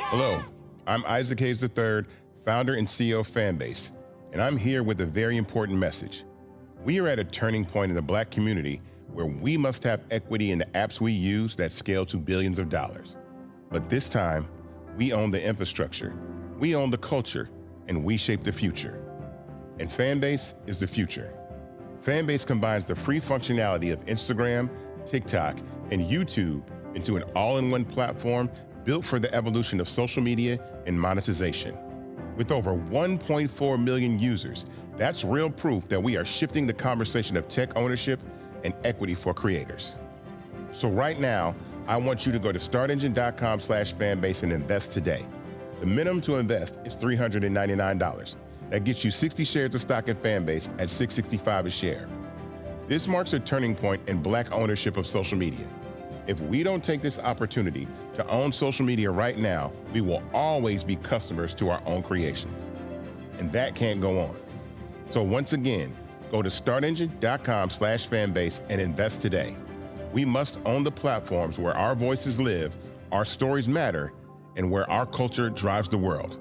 Hello, I'm Isaac Hayes III, founder and CEO of Fanbase, and I'm here with a very important message. We are at a turning point in the Black community where we must have equity in the apps we use that scale to billions of dollars. But this time, we own the infrastructure, we own the culture, and we shape the future. And Fanbase is the future. Fanbase combines the free functionality of Instagram, TikTok, and YouTube into an all-in-one platform built for the evolution of social media and monetization. With over 1.4 million users, that's real proof that we are shifting the conversation of tech ownership and equity for creators. So right now, I want you to go to startengine.com/fanbase and invest today. The minimum to invest is $399. That gets you 60 shares of stock in Fanbase at $665 a share. This marks a turning point in Black ownership of social media. If we don't take this opportunity to own social media right now, we will always be customers to our own creations. And that can't go on. So once again, go to startengine.com/fanbase and invest today. We must own the platforms where our voices live, our stories matter, and where our culture drives the world.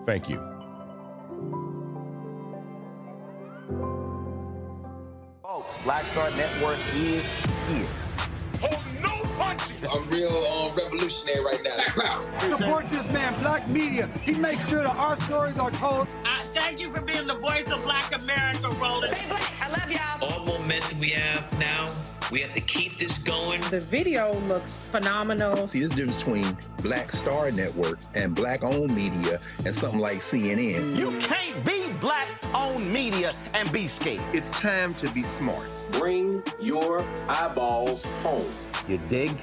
Thank you. Black Star Network is here. Hold no punches. I'm real revolutionary right now. Support this man, Black Media. He makes sure that our stories are told. Thank you for being the voice of Black America, Roland. Stay black. I love y'all. All momentum we have now, we have to keep this going. The video looks phenomenal. See, there's a difference between Black Star Network and Black-owned media and something like CNN. You can't be Black-owned media and be scared. It's time to be smart. Bring your eyeballs home. You dig?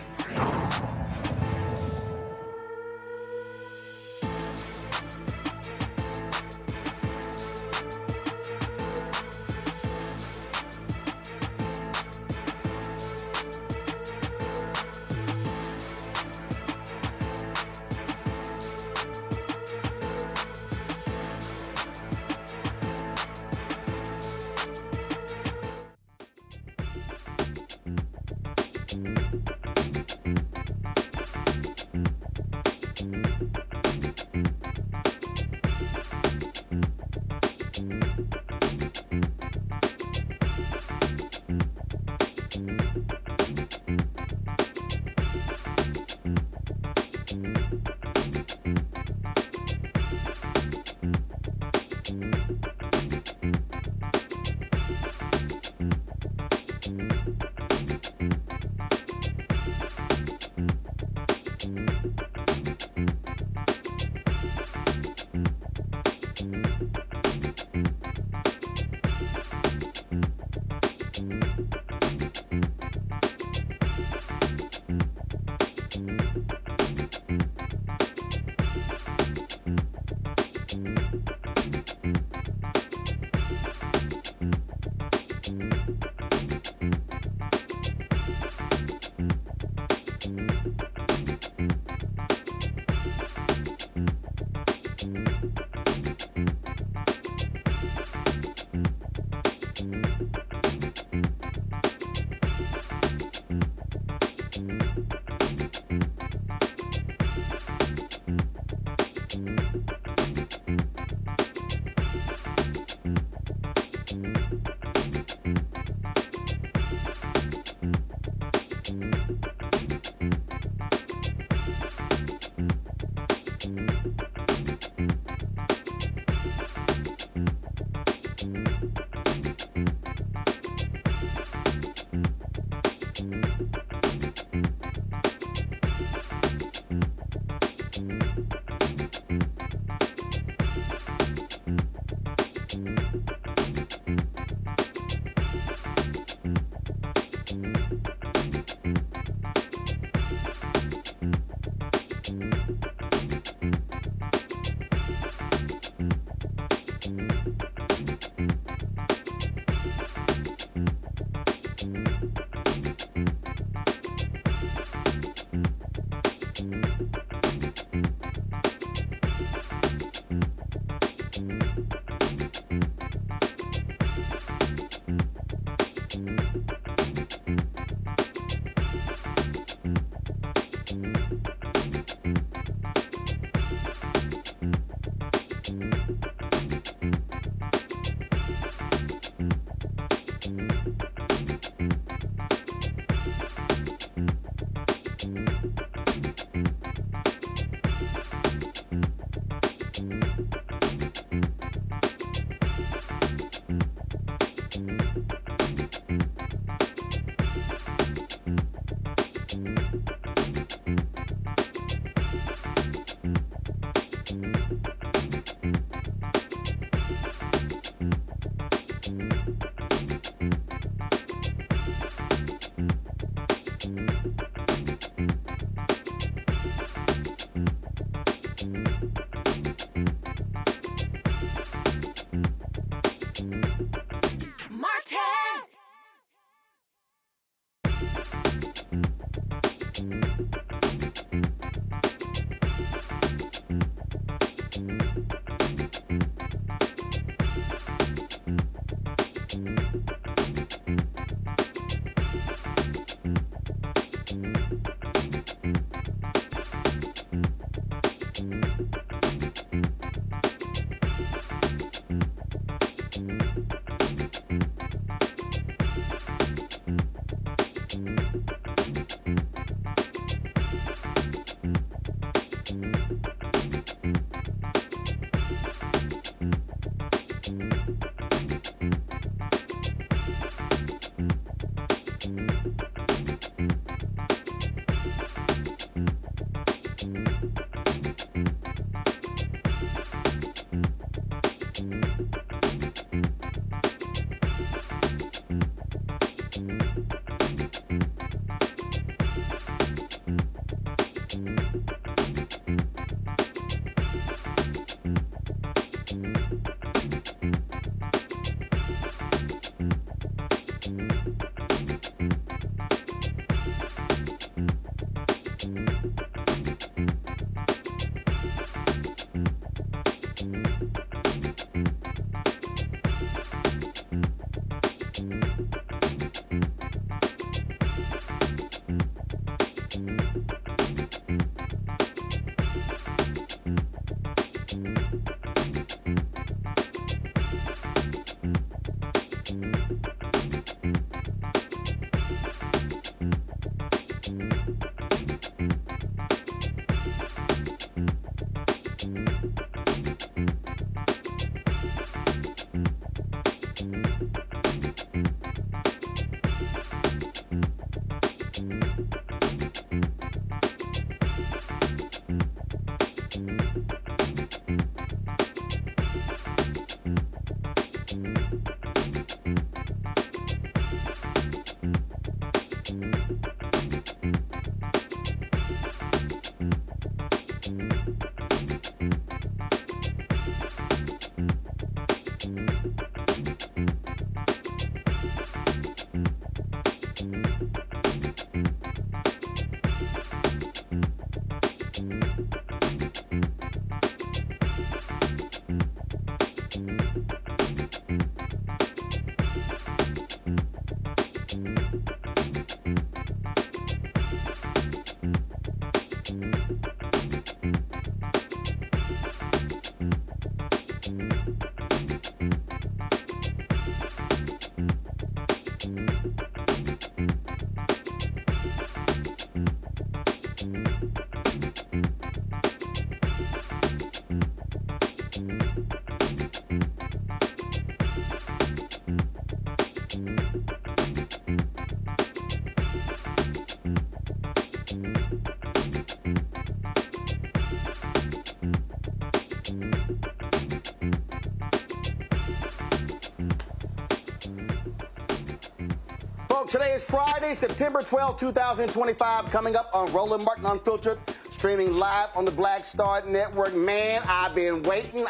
Folks, today is Friday, September 12, 2025, coming up on Roland Martin Unfiltered, streaming live on the Black Star Network. Man, I've been waiting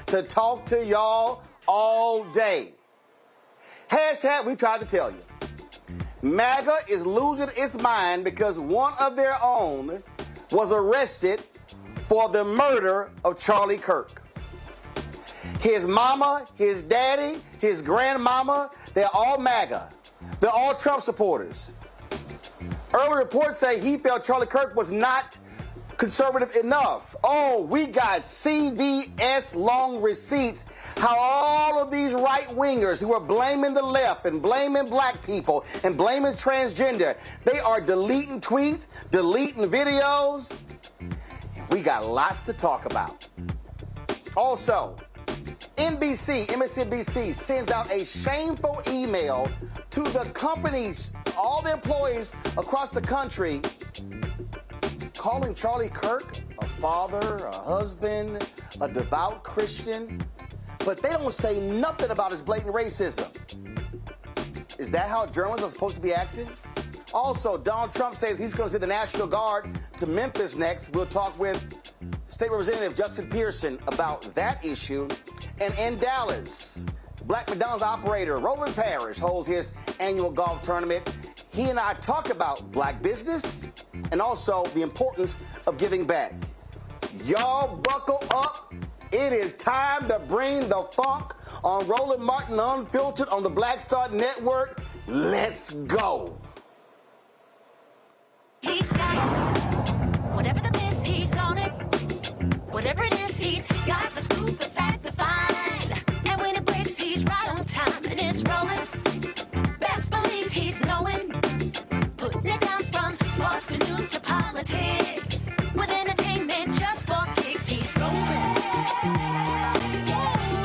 to talk to y'all all day. Hashtag, we tried to tell you. MAGA is losing its mind because one of their own was arrested for the murder of Charlie Kirk. His mama, his daddy, his grandmama, they're all MAGA. They're all Trump supporters. Early reports say he felt Charlie Kirk was not conservative enough. Oh, we got CVS long receipts how all of these right-wingers who are blaming the left and blaming black people and blaming transgender, they are deleting tweets, deleting videos. We got lots to talk about. Also, MSNBC sends out a shameful email to the companies, all the employees across the country, calling Charlie Kirk a father, a husband, a devout Christian, but they don't say nothing about his blatant racism. Is that how journalists are supposed to be acting? Also, Donald Trump says he's going to send the National Guard to Memphis next. We'll talk with State Representative Justin Pearson about that issue. And in Dallas, Black McDonald's operator Roland Parrish holds his annual golf tournament. He and I talk about black business and also the importance of giving back. Y'all buckle up. It is time to bring the funk on Roland Martin Unfiltered on the Black Star Network. Let's go. He's got it. Whatever the miss, he's on it. Whatever it is, he's got the scoop, the fact, the find. And when it breaks, he's right on time and it's rolling. Best believe he's knowing. Putting it down from sports to news to politics. With entertainment just for kicks, he's rolling.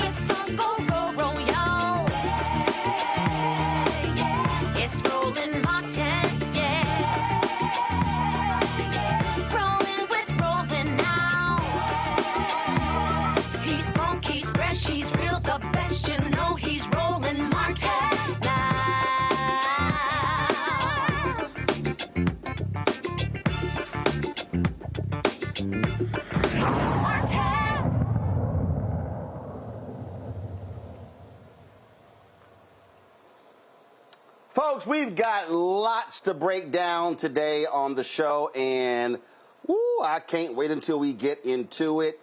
It's on go, roll, roll, y'all. It's Roland Martin, yeah. Rolling with Roland now. He's funk, he's fresh, he's real, the best, you know he's Roland Martin now. Folks, we've got lots to break down today on the show, and I can't wait until we get into it.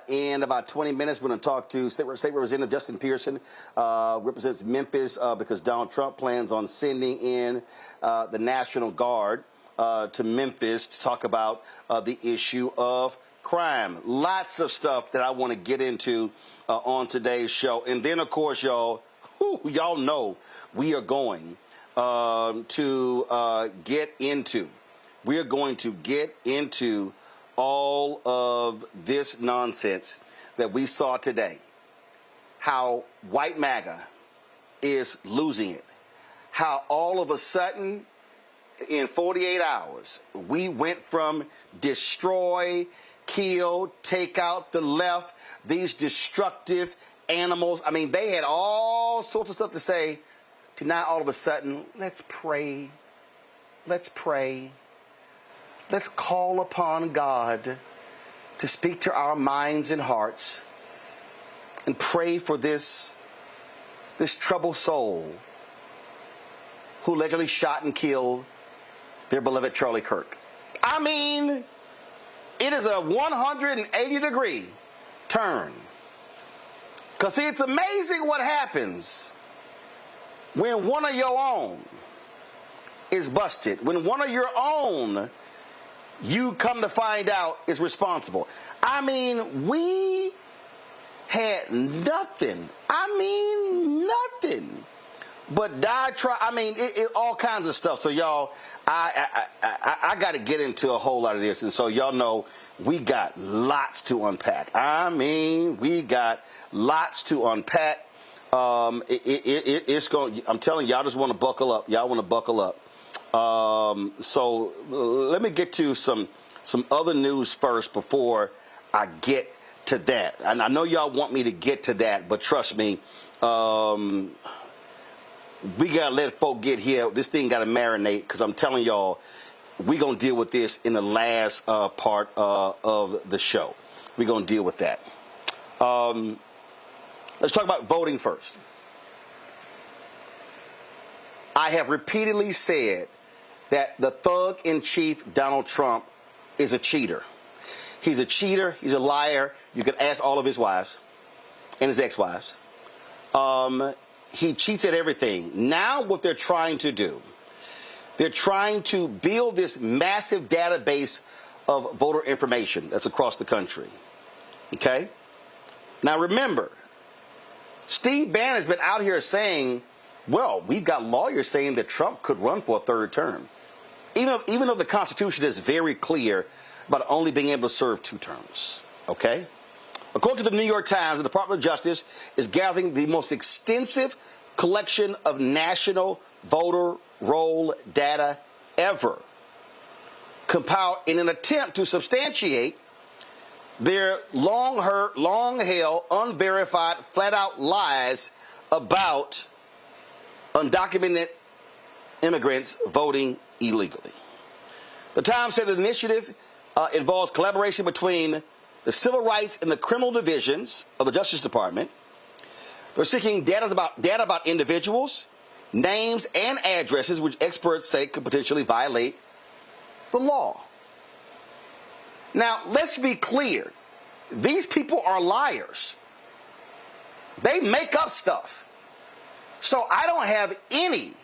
In about 20 minutes, we're going to talk to State Representative Justin Pearson, represents Memphis, because Donald Trump plans on sending in the National Guard to Memphis to talk about the issue of crime. Lots of stuff that I want to get into on today's show. And then, of course, y'all know we are going to get into all of this nonsense that we saw today. How white MAGA is losing it. How all of a sudden, in 48 hours, we went from destroy, kill, take out the left, these destructive animals. I mean, they had all sorts of stuff to say, to now all of a sudden, let's pray. Let's pray. Let's call upon God to speak to our minds and hearts and pray for this troubled soul who allegedly shot and killed their beloved Charlie Kirk. I mean, it is a 180-degree turn. Because, see, it's amazing what happens when one of your own is busted, when one of your own, you come to find out, is responsible. I mean, we had nothing. I mean, nothing. But all kinds of stuff. So, y'all, I got to get into a whole lot of this. And so, y'all know we got lots to unpack. I mean, we got lots to unpack. It's going. I'm telling y'all, just want to buckle up. Y'all want to buckle up. So let me get to some other news first before I get to that. And I know y'all want me to get to that, but trust me, we got to let folk get here. This thing got to marinate, because I'm telling y'all, we're going to deal with this in the last part of the show. We're going to deal with that. Let's talk about voting first. I have repeatedly said that the thug-in-chief, Donald Trump, is a cheater. He's a cheater. He's a liar. You can ask all of his wives and his ex-wives. He cheats at everything. Now what they're trying to do, they're trying to build this massive database of voter information that's across the country. Okay? Now remember, Steve Bannon has been out here saying, well, we've got lawyers saying that Trump could run for a third term. Even though the Constitution is very clear about only being able to serve 2 terms. Okay? According to the New York Times, the Department of Justice is gathering the most extensive collection of national voter roll data ever, compiled in an attempt to substantiate their long-held, unverified, flat-out lies about undocumented immigrants voting illegally. The Times said the initiative involves collaboration between the civil rights and the criminal divisions of the Justice Department. They're seeking data about individuals, names, and addresses, which experts say could potentially violate the law. Now, let's be clear. These people are liars. They make up stuff. So I don't have any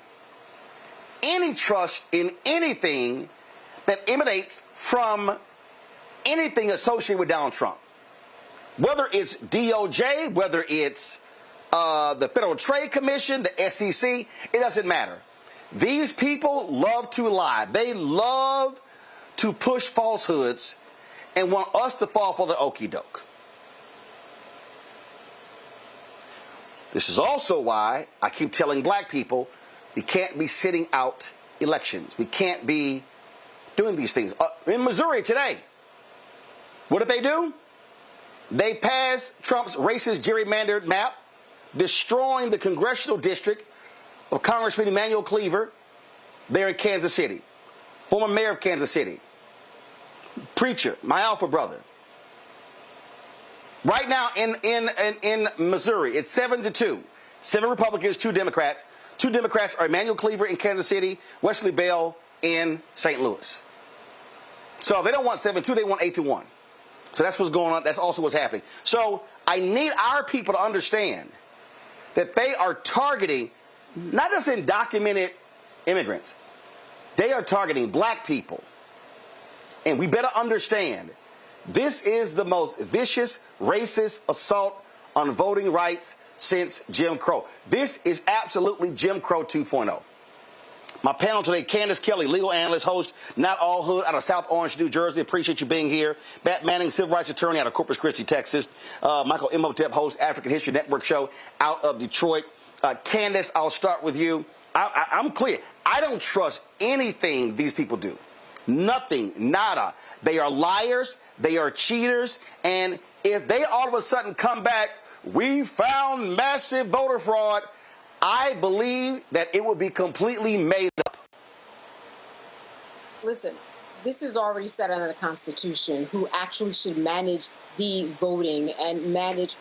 trust in anything that emanates from anything associated with Donald Trump. Whether it's DOJ, whether it's the Federal Trade Commission, the SEC, it doesn't matter. These people love to lie. They love to push falsehoods and want us to fall for the okie doke. This is also why I keep telling black people we can't be sitting out elections. We can't be doing these things. In Missouri today, what did they do? They passed Trump's racist gerrymandered map, destroying the congressional district of Congressman Emanuel Cleaver there in Kansas City, former mayor of Kansas City, preacher, my alpha brother. Right now in Missouri, it's 7-2. 7 Republicans, 2 Democrats. 2 Democrats are Emanuel Cleaver in Kansas City, Wesley Bell in St. Louis. So they don't want 7-2, they want 8-1. So that's what's going on. That's also what's happening. So I need our people to understand that they are targeting not just undocumented immigrants. They are targeting black people. And we better understand this is the most vicious, racist assault on voting rights since Jim Crow. This is absolutely Jim Crow 2.0. My panel today, Candace Kelly, legal analyst, host, Not All Hood, out of South Orange, New Jersey. Appreciate you being here. Matt Manning, civil rights attorney out of Corpus Christi, Texas. Michael Imhotep, host, African History Network show out of Detroit. Candace, I'll start with you. I'm clear. I don't trust anything these people do. Nothing, nada. They are liars. They are cheaters. And if they all of a sudden come back, we found massive voter fraud, I believe that it would be completely made up. Listen, this is already set under the Constitution who actually should manage the voting and manage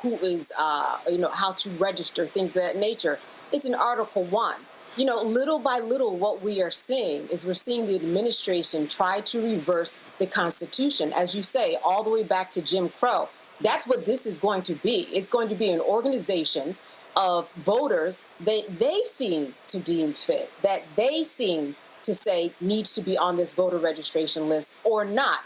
who is, how to register, things of that nature. It's in Article 1. Little by little, what we are seeing is we're seeing the administration try to reverse the Constitution, as you say, all the way back to Jim Crow. That's what this is going to be. It's going to be an organization of voters that they seem to deem fit, that they seem to say needs to be on this voter registration list or not.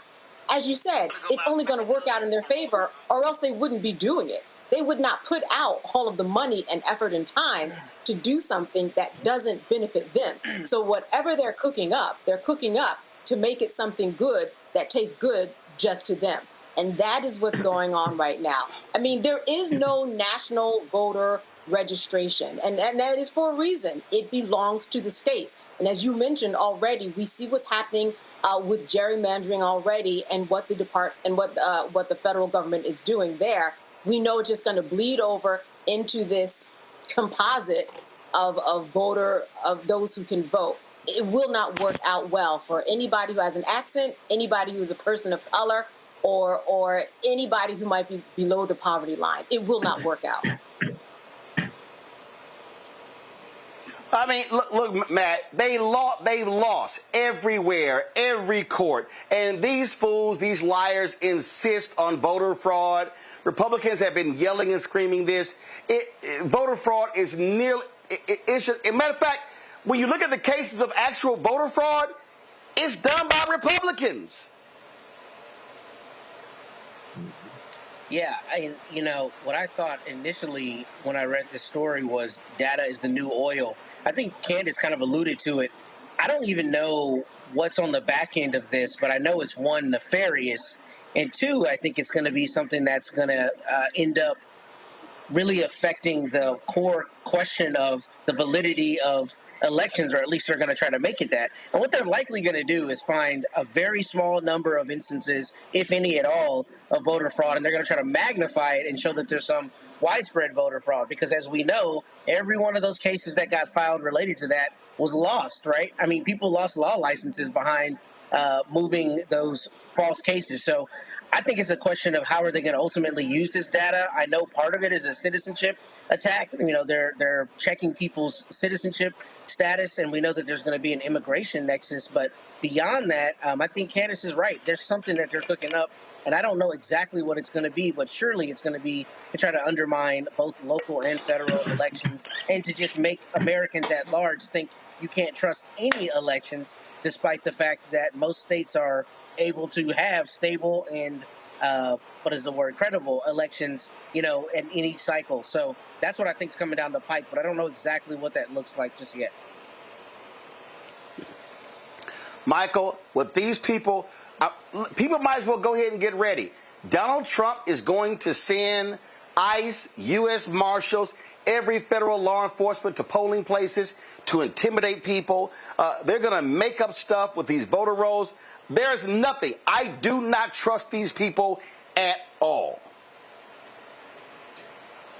As you said, it's only going to work out in their favor, or else they wouldn't be doing it. They would not put out all of the money and effort and time to do something that doesn't benefit them. So whatever they're cooking up to make it something good that tastes good just to them. And that is what's going on right now. I mean, there is no national voter registration. And that is for a reason. It belongs to the states. And as you mentioned already, we see what's happening with gerrymandering already, and what the what the federal government is doing there. We know it's just going to bleed over into this composite of those who can vote. It will not work out well for anybody who has an accent, anybody who is a person of color, or anybody who might be below the poverty line. It will not work out. I mean, look, Matt, they've lost everywhere, every court. And these fools, these liars insist on voter fraud. Republicans have been yelling and screaming this. Voter fraud is nearly, it's just, as a matter of fact, when you look at the cases of actual voter fraud, it's done by Republicans. Yeah, what I thought initially when I read this story was data is the new oil. I think Candace kind of alluded to it. I don't even know what's on the back end of this, but I know it's one, nefarious, and two, I think it's going to be something that's going to end up really affecting the core question of the validity of elections, or at least they're going to try to make it that. And what they're likely going to do is find a very small number of instances, if any at all, of voter fraud, and they're going to try to magnify it and show that there's some widespread voter fraud. Because as we know, every one of those cases that got filed related to that was lost, right? I mean, people lost law licenses behind moving those false cases. So I think it's a question of how are they going to ultimately use this data. I know part of it is a citizenship attack. They're checking people's citizenship status, and we know that there's going to be an immigration nexus. But beyond that, I think Candace is right. There's something that they're cooking up, and I don't know exactly what it's going to be, but surely it's going to be to try to undermine both local and federal elections, and to just make Americans at large think you can't trust any elections, despite the fact that most states are able to have stable and credible elections, in any cycle. So that's what I think is coming down the pike, but I don't know exactly what that looks like just yet. Michael, with these people, people might as well go ahead and get ready. Donald Trump is going to send ICE, U.S. Marshals, every federal law enforcement to polling places to intimidate people. They're going to make up stuff with these voter rolls. There's nothing. I do not trust these people at all.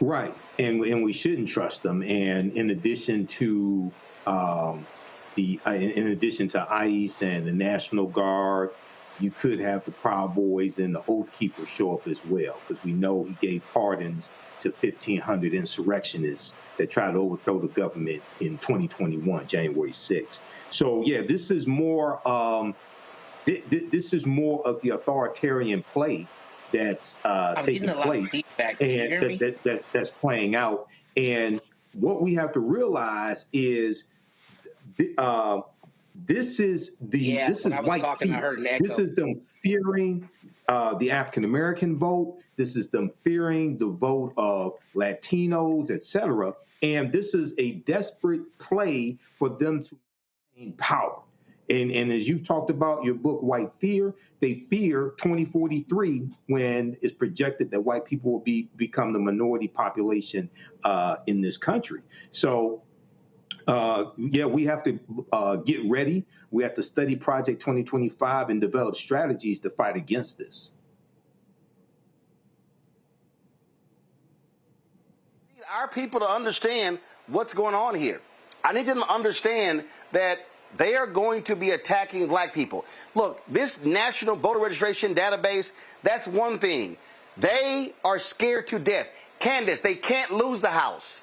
Right, and we shouldn't trust them. And in addition to ICE and the National Guard, you could have the Proud Boys and the Oath Keepers show up as well, because we know he gave pardons to 1,500 insurrectionists that tried to overthrow the government in 2021, January 6th. So yeah, this is more this is more of the authoritarian play that's taking place, and that's playing out. And what we have to realize is this is white fear. This is them fearing the African American vote. This is them fearing the vote of Latinos, etc. And this is a desperate play for them to maintain power. And as you've talked about your book, White Fear, they fear 2043, when it's projected that white people will become the minority population in this country. So we have to get ready. We have to study Project 2025 and develop strategies to fight against this. I need our people to understand what's going on here. I need them to understand that they are going to be attacking black people. Look, this national voter registration database, that's one thing. They are scared to death. Candace, they can't lose the House.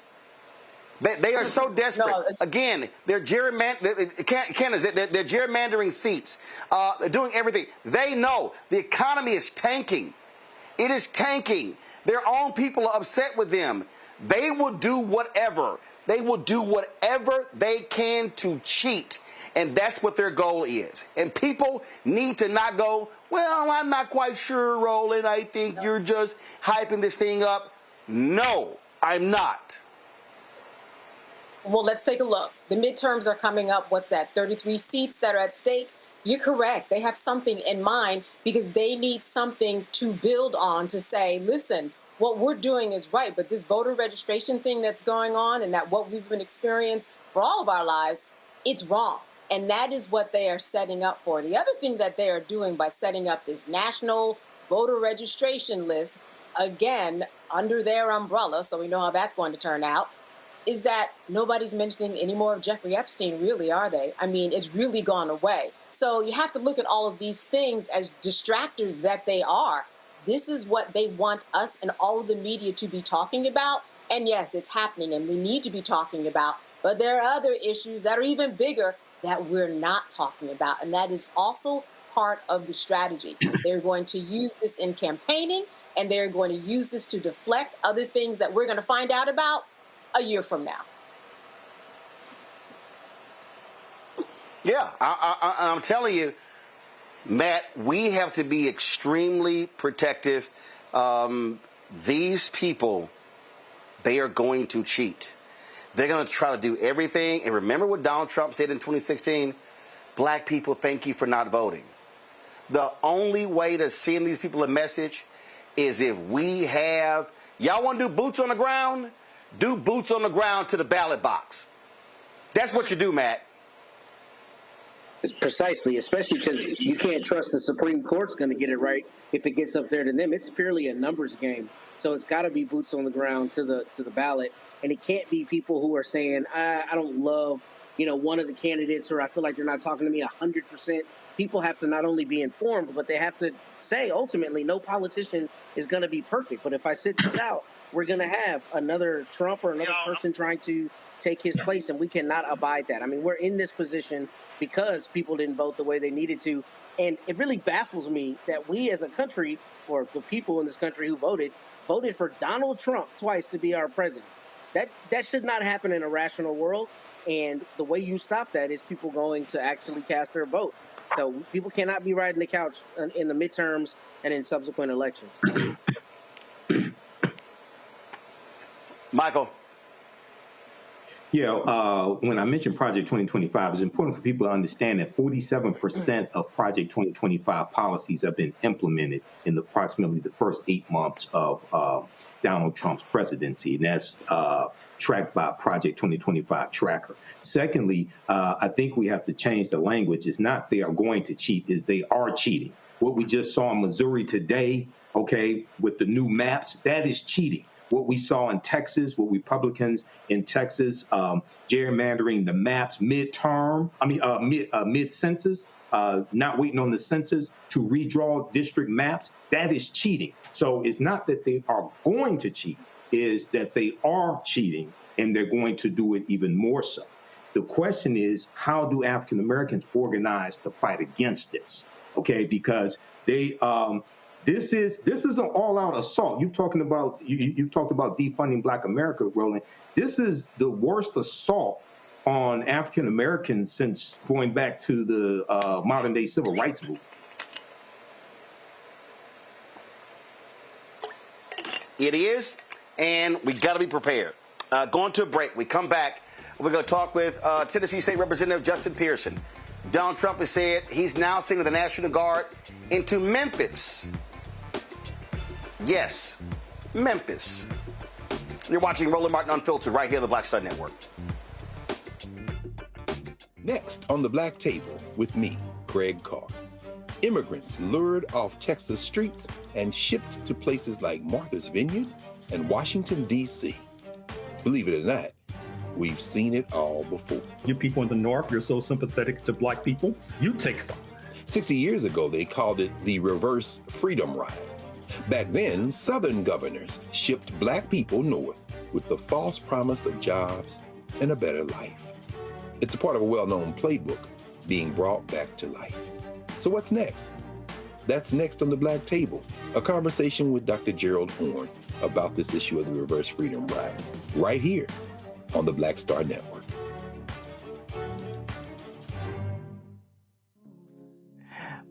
They are so desperate. No. Again, they're gerrymandering seats. They're doing everything. They know the economy is tanking. It is tanking. Their own people are upset with them. They will do whatever. They will do whatever they can to cheat. And that's what their goal is. And people need to not go, well, I'm not quite sure, Roland. I think you're just hyping this thing up. No, I'm not. Well, let's take a look. The midterms are coming up. What's that? 33 seats that are at stake. You're correct. They have something in mind because they need something to build on to say, listen, what we're doing is right, but this voter registration thing that's going on and that what we've been experiencing for all of our lives, it's wrong. And that is what they are setting up for. The other thing that they are doing by setting up this national voter registration list, again, under their umbrella, so we know how that's going to turn out, is that nobody's mentioning any more of Jeffrey Epstein, really, are they? I mean, it's really gone away. So you have to look at all of these things as distractors that they are. This is what they want us and all of the media to be talking about. And yes, it's happening and we need to be talking about. But there are other issues that are even bigger that we're not talking about. And that is also part of the strategy. They're going to use this in campaigning, and they're going to use this to deflect other things that we're going to find out about a year from now. Yeah, I'm telling you, Matt, we have to be extremely protective. These people, they are going to cheat. They're going to try to do everything. And remember what Donald Trump said in 2016? Black people, thank you for not voting. The only way to send these people a message is if we have, y'all want to do boots on the ground? Do boots on the ground to the ballot box. That's what you do, Matt. It's precisely, especially because you can't trust the Supreme Court's going to get it right if it gets up there to them. It's purely a numbers game. So it's got to be boots on the ground to the ballot. And it can't be people who are saying, I don't love, one of the candidates, or I feel like they're not talking to me 100%. People have to not only be informed, but they have to say, ultimately, no politician is going to be perfect. But if I sit this out, we're going to have another Trump or another person trying to take his place, and we cannot abide that. I mean, we're in this position because people didn't vote the way they needed to. And it really baffles me that we as a country, or the people in this country who voted for Donald Trump twice to be our president. That should not happen in a rational world. And the way you stop that is people going to actually cast their vote. So people cannot be riding the couch in the midterms and in subsequent elections. Michael. Yeah, when I mentioned Project 2025, it's important for people to understand that 47% of Project 2025 policies have been implemented in approximately the first 8 months of Donald Trump's presidency, and that's tracked by Project 2025 tracker. Secondly, I think we have to change the language. It's not they are going to cheat, is they are cheating. What we just saw in Missouri today, okay, with the new maps, that is cheating. What we saw in Texas, what Republicans in Texas gerrymandering the maps mid-census, not waiting on the census to redraw district maps, that is cheating. So it's not that they are going to cheat, is that they are cheating and they're going to do it even more so. The question is, how do African Americans organize to fight against this? Okay, because they this is an all-out assault. You've talked about defunding Black America, Roland. This is the worst assault on African Americans since going back to the modern-day civil rights movement. It is, and we got to be prepared. Going to a break. We come back. We're going to talk with Tennessee State Representative Justin Pearson. Donald Trump has said he's now sending the National Guard into Memphis. Yes, Memphis. You're watching Roland Martin Unfiltered right here on the Black Star Network. Next on the Black Table with me, Greg Carr. Immigrants lured off Texas streets and shipped to places like Martha's Vineyard and Washington, D.C. Believe it or not, we've seen it all before. You people in the North, you're so sympathetic to Black people, you take them. 60 years ago, they called it the reverse freedom rides. Back then, Southern governors shipped Black people north with the false promise of jobs and a better life. It's a part of a well-known playbook being brought back to life. So what's next? That's next on the Black Table, a conversation with Dr. Gerald Horne about this issue of the reverse freedom rides, right here on the Black Star Network.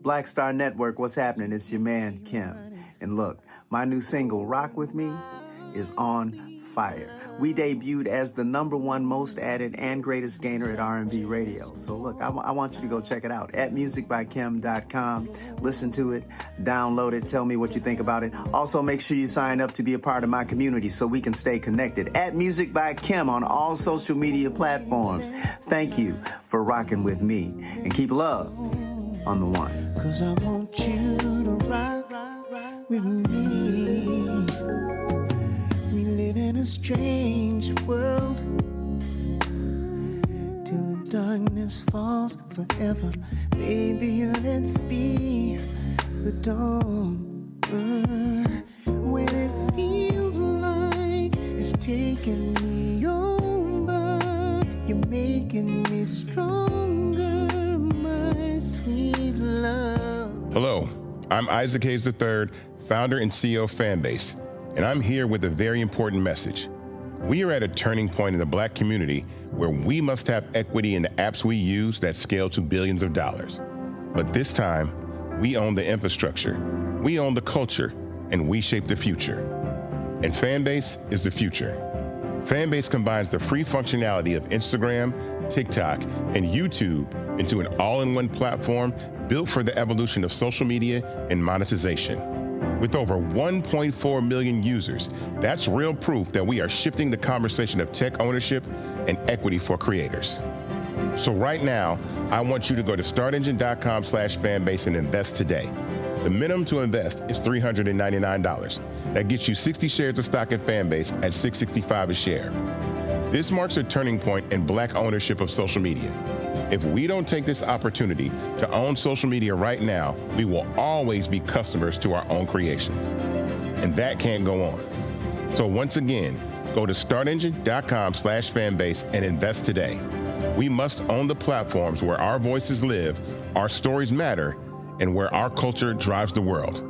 Black Star Network, what's happening? It's your man, Kim. And look, my new single, Rock With Me, is on fire. we debuted as the #1 most added and greatest gainer at R&B radio. So look, I want you to go check it out at musicbykim.com. Listen to it, download it, tell me what you think about it. Also, make sure you sign up to be a part of my community so we can stay connected. At Music by Kim on all social media platforms. Thank you for rocking with me, and keep love on the one. 'Cause I want you to rock with me. We live in a strange world till the darkness falls forever. Baby, let's be the dawn. When it feels like it's taking me over, you're making me stronger, my sweet love. Hello, I'm Isaac Hayes III, founder and CEO of Fanbase, and I'm here with a very important message. We are at a turning point in the Black community where we must have equity in the apps we use that scale to billions of dollars. But this time, we own the infrastructure, we own the culture, and we shape the future. And Fanbase is the future. Fanbase combines the free functionality of Instagram, TikTok, and YouTube into an all-in-one platform built for the evolution of social media and monetization. With over 1.4 million users, that's real proof that we are shifting the conversation of tech ownership and equity for creators. So right now, I want you to go to startengine.com/fanbase and invest today. The minimum to invest is $399. That gets you 60 shares of stock in Fanbase at $665 a share. This marks a turning point in Black ownership of social media. If we don't take this opportunity to own social media right now, we will always be customers to our own creations. And that can't go on. So once again, go to startengine.com/fanbase and invest today. We must own the platforms where our voices live, our stories matter, and where our culture drives the world.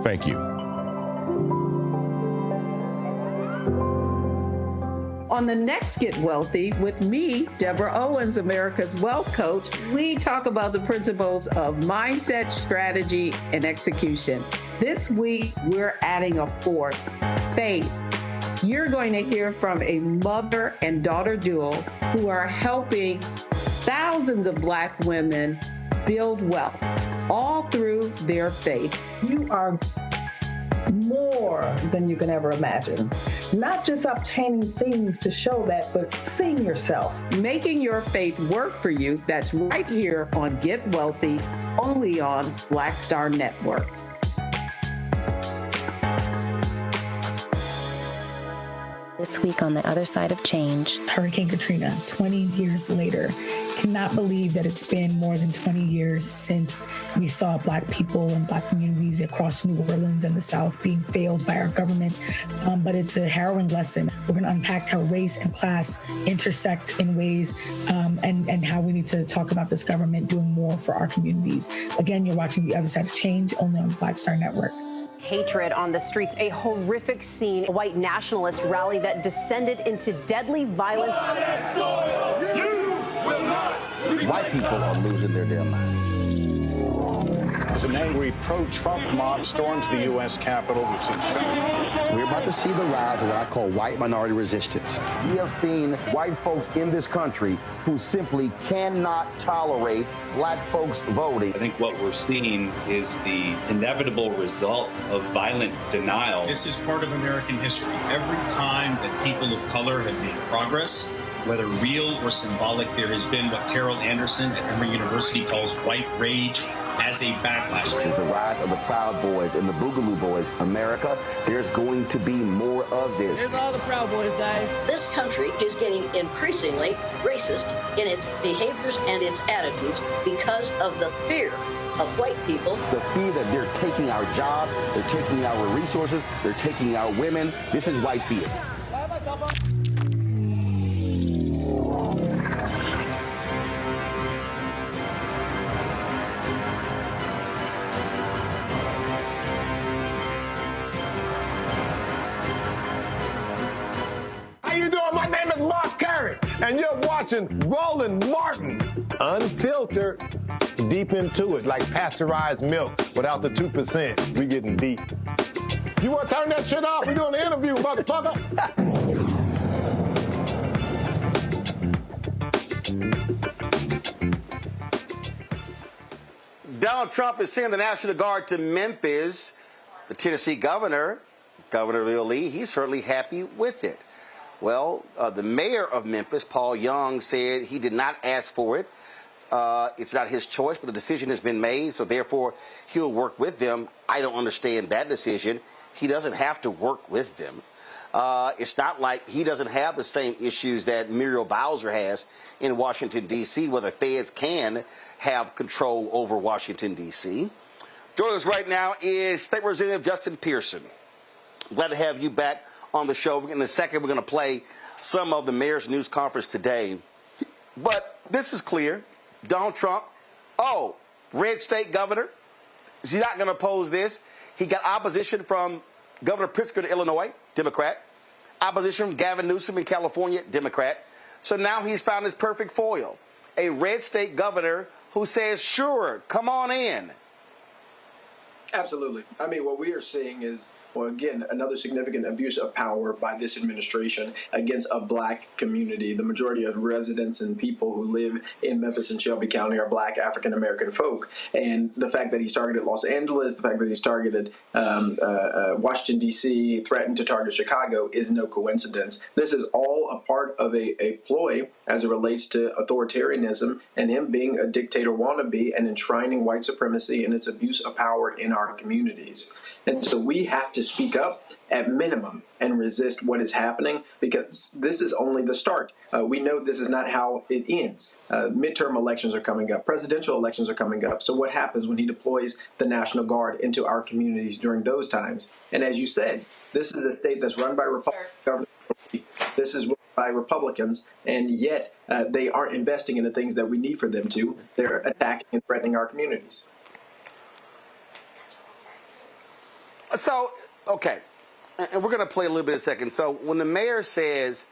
Thank you. On the next Get Wealthy with me, Deborah Owens, America's Wealth Coach, we talk about the principles of mindset, strategy, and execution. This week, we're adding a fourth, faith. You're going to hear from a mother and daughter duo who are helping thousands of Black women build wealth, all through their faith. You are more than you can ever imagine. Not just obtaining things to show that, but seeing yourself. Making your faith work for you. That's right here on Get Wealthy, only on Black Star Network. This week on The Other Side of Change. Hurricane Katrina, 20 years later. Cannot believe that it's been more than 20 years since we saw Black people and Black communities across New Orleans and the South being failed by our government. But it's a harrowing lesson. We're going to unpack how race and class intersect in ways and how we need to talk about this government doing more for our communities. Again, you're watching The Other Side of Change, only on the Black Star Network. Hatred on the streets, a horrific scene, a white nationalist rally that descended into deadly violence. White people are losing their damn minds. As an angry pro-Trump mob storms the U.S. Capitol, we've seen shootings. We're about to see the rise of what I call white minority resistance. We have seen white folks in this country who simply cannot tolerate Black folks voting. I think what we're seeing is the inevitable result of violent denial. This is part of American history. Every time that people of color have made progress, whether real or symbolic, there has been what Carol Anderson at Emory University calls white rage as a backlash. This is the rise of the Proud Boys and the Boogaloo Boys. America, there's going to be more of this. Here's all the Proud Boys, guys. This country is getting increasingly racist in its behaviors and its attitudes because of the fear of white people. The fear that they're taking our jobs, they're taking our resources, they're taking our women. This is white fear. How you doing? My name is Mark Carey, and you're watching Roland Martin, unfiltered, deep into it, like pasteurized milk without the 2%. We getting deep. You want to turn that shit off? We're doing an interview, motherfucker. Donald Trump is sending the National Guard to Memphis. The Tennessee governor, Governor Bill Lee, he's certainly happy with it. Well, the mayor of Memphis, Paul Young, said he did not ask for it. It's not his choice, but the decision has been made, so therefore he'll work with them. I don't understand that decision. He doesn't have to work with them. It's not like he doesn't have the same issues that Muriel Bowser has in Washington, D.C., where the feds can have control over Washington, D.C. Joining us right now is State Representative Justin Pearson. Glad to have you back on the show. In a second, we're going to play some of the mayor's news conference today. But this is clear. Donald Trump, red state governor, is he not going to oppose this? He got opposition from Governor Pritzker of Illinois, Democrat. Opposition from Gavin Newsom in California, Democrat. So now he's found his perfect foil, a red state governor who says, sure, come on in. Absolutely. I mean, what we are seeing is, well, again, another significant abuse of power by this administration against a black community. The majority of residents and people who live in Memphis and Shelby County are black African-American folk. And the fact that he's targeted Los Angeles, the fact that he's targeted Washington, D.C., threatened to target Chicago is no coincidence. This is all a part of a ploy as it relates to authoritarianism and him being a dictator wannabe and enshrining white supremacy and its abuse of power in our communities. And so we have to speak up at minimum and resist what is happening, because this is only the start. We know this is not how it ends. Midterm elections are coming up. Presidential elections are coming up. So what happens when he deploys the National Guard into our communities during those times? And as you said, this is a state that's run by Republicans. This is by Republicans, and yet they aren't investing in the things that we need for them to. They're attacking and threatening our communities. So, okay, and we're going to play a little bit in a second. So when the mayor says,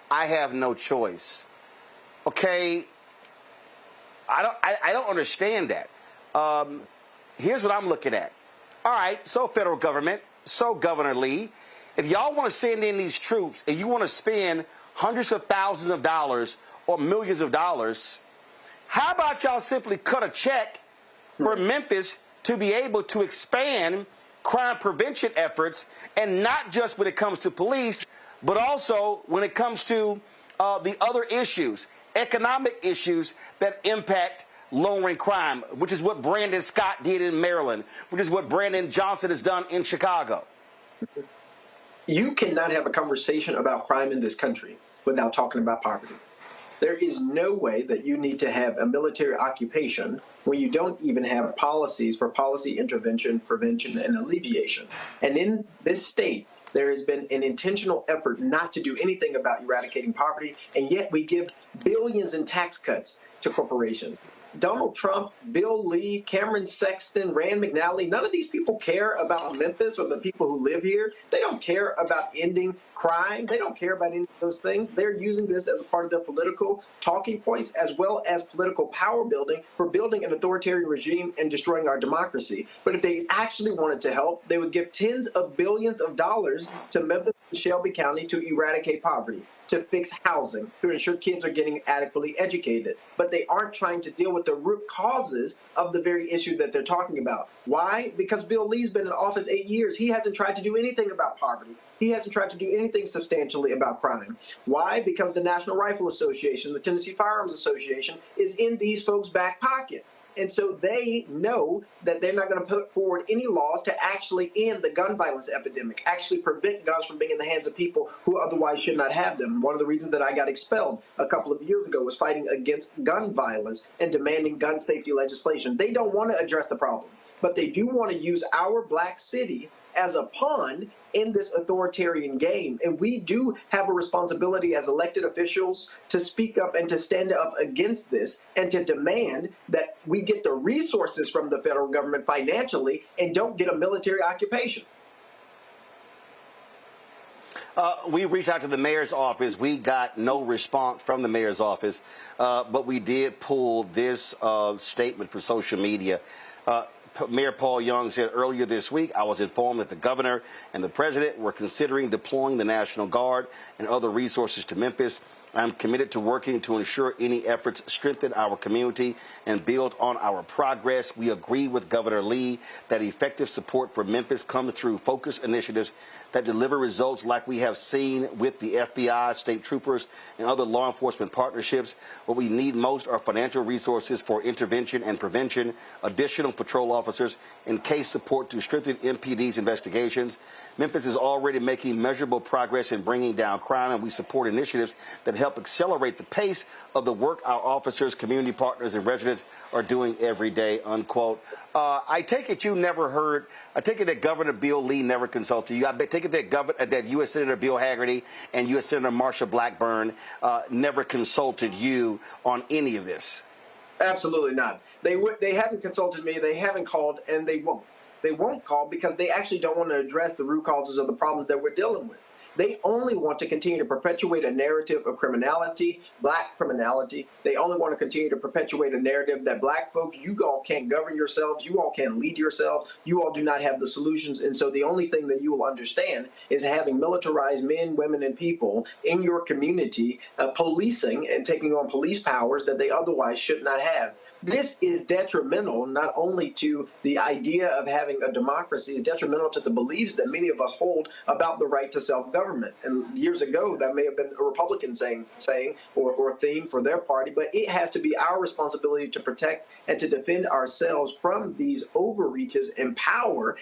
I have no choice, okay, I don't understand that. Here's what I'm looking at. All right, so federal government, so Governor Lee, if y'all want to send in these troops and you want to spend hundreds of thousands of dollars or millions of dollars, how about y'all simply cut a check for Memphis to be able to expand crime prevention efforts, and not just when it comes to police, but also when it comes to the other issues, economic issues that impact lowering crime, which is what Brandon Scott did in Maryland, which is what Brandon Johnson has done in Chicago. You cannot have a conversation about crime in this country without talking about poverty. There is no way that you need to have a military occupation when you don't even have policies for policy intervention, prevention, and alleviation. And in this state, there has been an intentional effort not to do anything about eradicating poverty, and yet we give billions in tax cuts to corporations. Donald Trump, Bill Lee, Cameron Sexton, Rand McNally, none of these people care about Memphis or the people who live here. They don't care about ending crime. They don't care about any of those things. They're using this as a part of their political talking points as well as political power building for building an authoritarian regime and destroying our democracy. But if they actually wanted to help, they would give tens of billions of dollars to Memphis and Shelby County to eradicate poverty, to fix housing, to ensure kids are getting adequately educated. But they aren't trying to deal with the root causes of the very issue that they're talking about. Why? Because Bill Lee's been in office 8 years. He hasn't tried to do anything about poverty. He hasn't tried to do anything substantially about crime. Why? Because the National Rifle Association, the Tennessee Firearms Association, is in these folks' back pocket. And so they know that they're not going to put forward any laws to actually end the gun violence epidemic, actually prevent guns from being in the hands of people who otherwise should not have them. One of the reasons that I got expelled a couple of years ago was fighting against gun violence and demanding gun safety legislation. They don't want to address the problem, but they do want to use our black city as a pawn in this authoritarian game. And we do have a responsibility as elected officials to speak up and to stand up against this and to demand that we get the resources from the federal government financially and don't get a military occupation. We reached out to the mayor's office. We got no response from the mayor's office, but we did pull this statement for social media. Mayor Paul Young said earlier this week, I was informed that the governor and the president were considering deploying the National Guard and other resources to Memphis. I'm committed to working to ensure any efforts strengthen our community and build on our progress. We agree with Governor Lee that effective support for Memphis comes through focused initiatives that deliver results like we have seen with the FBI, state troopers, and other law enforcement partnerships. What we need most are financial resources for intervention and prevention, additional patrol officers, and case support to strengthen MPD's investigations. Memphis is already making measurable progress in bringing down crime, and we support initiatives that help accelerate the pace of the work our officers, community partners, and residents are doing every day, unquote. I take it you never heard, I take it that Governor Bill Lee never consulted you. I take it that U.S. Senator Bill Hagerty and U.S. Senator Marsha Blackburn never consulted you on any of this. Absolutely not. They haven't consulted me, they haven't called, and they won't. They won't call because they actually don't want to address the root causes of the problems that we're dealing with. They only want to continue to perpetuate a narrative of criminality, black criminality. They only want to continue to perpetuate a narrative that black folks, you all can't govern yourselves, you all can't lead yourselves, you all do not have the solutions. And so the only thing that you will understand is having militarized men, women, and people in your community policing and taking on police powers that they otherwise should not have. This is detrimental not only to the idea of having a democracy, it's detrimental to the beliefs that many of us hold about the right to self-government. And years ago, that may have been a Republican saying or theme for their party, but it has to be our responsibility to protect and to defend ourselves from these overreaches and power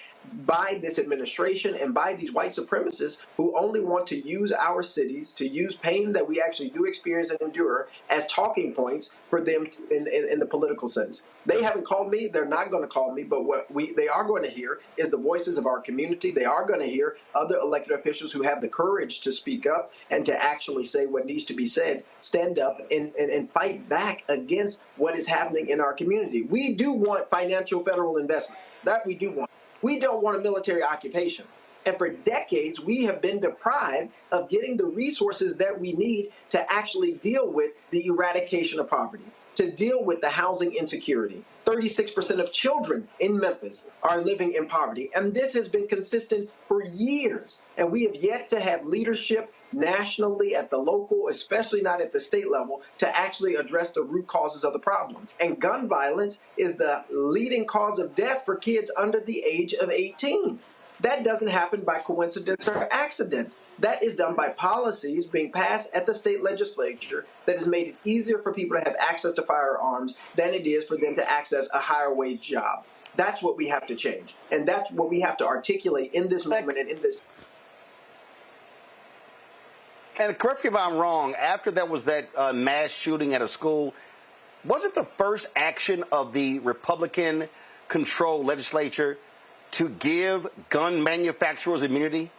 by this administration and by these white supremacists who only want to use our cities, to use pain that we actually do experience and endure as talking points for them in the political sense. They haven't called me. They're not going to call me. But what they are going to hear is the voices of our community. They are going to hear other elected officials who have the courage to speak up and to actually say what needs to be said, stand up and fight back against what is happening in our community. We do want financial federal investment. That we do want. We don't want a military occupation. And for decades, we have been deprived of getting the resources that we need to actually deal with the eradication of poverty, to deal with the housing insecurity. 36% of children in Memphis are living in poverty. And this has been consistent for years. And we have yet to have leadership nationally, at the local, especially not at the state level, to actually address the root causes of the problem. And gun violence is the leading cause of death for kids under the age of 18. That doesn't happen by coincidence or accident. That is done by policies being passed at the state legislature that has made it easier for people to have access to firearms than it is for them to access a higher wage job. That's what we have to change. And that's what we have to articulate in this movement and in this. And correct me if I'm wrong, after there was that mass shooting at a school, wasn't the first action of the Republican-controlled legislature to give gun manufacturers immunity?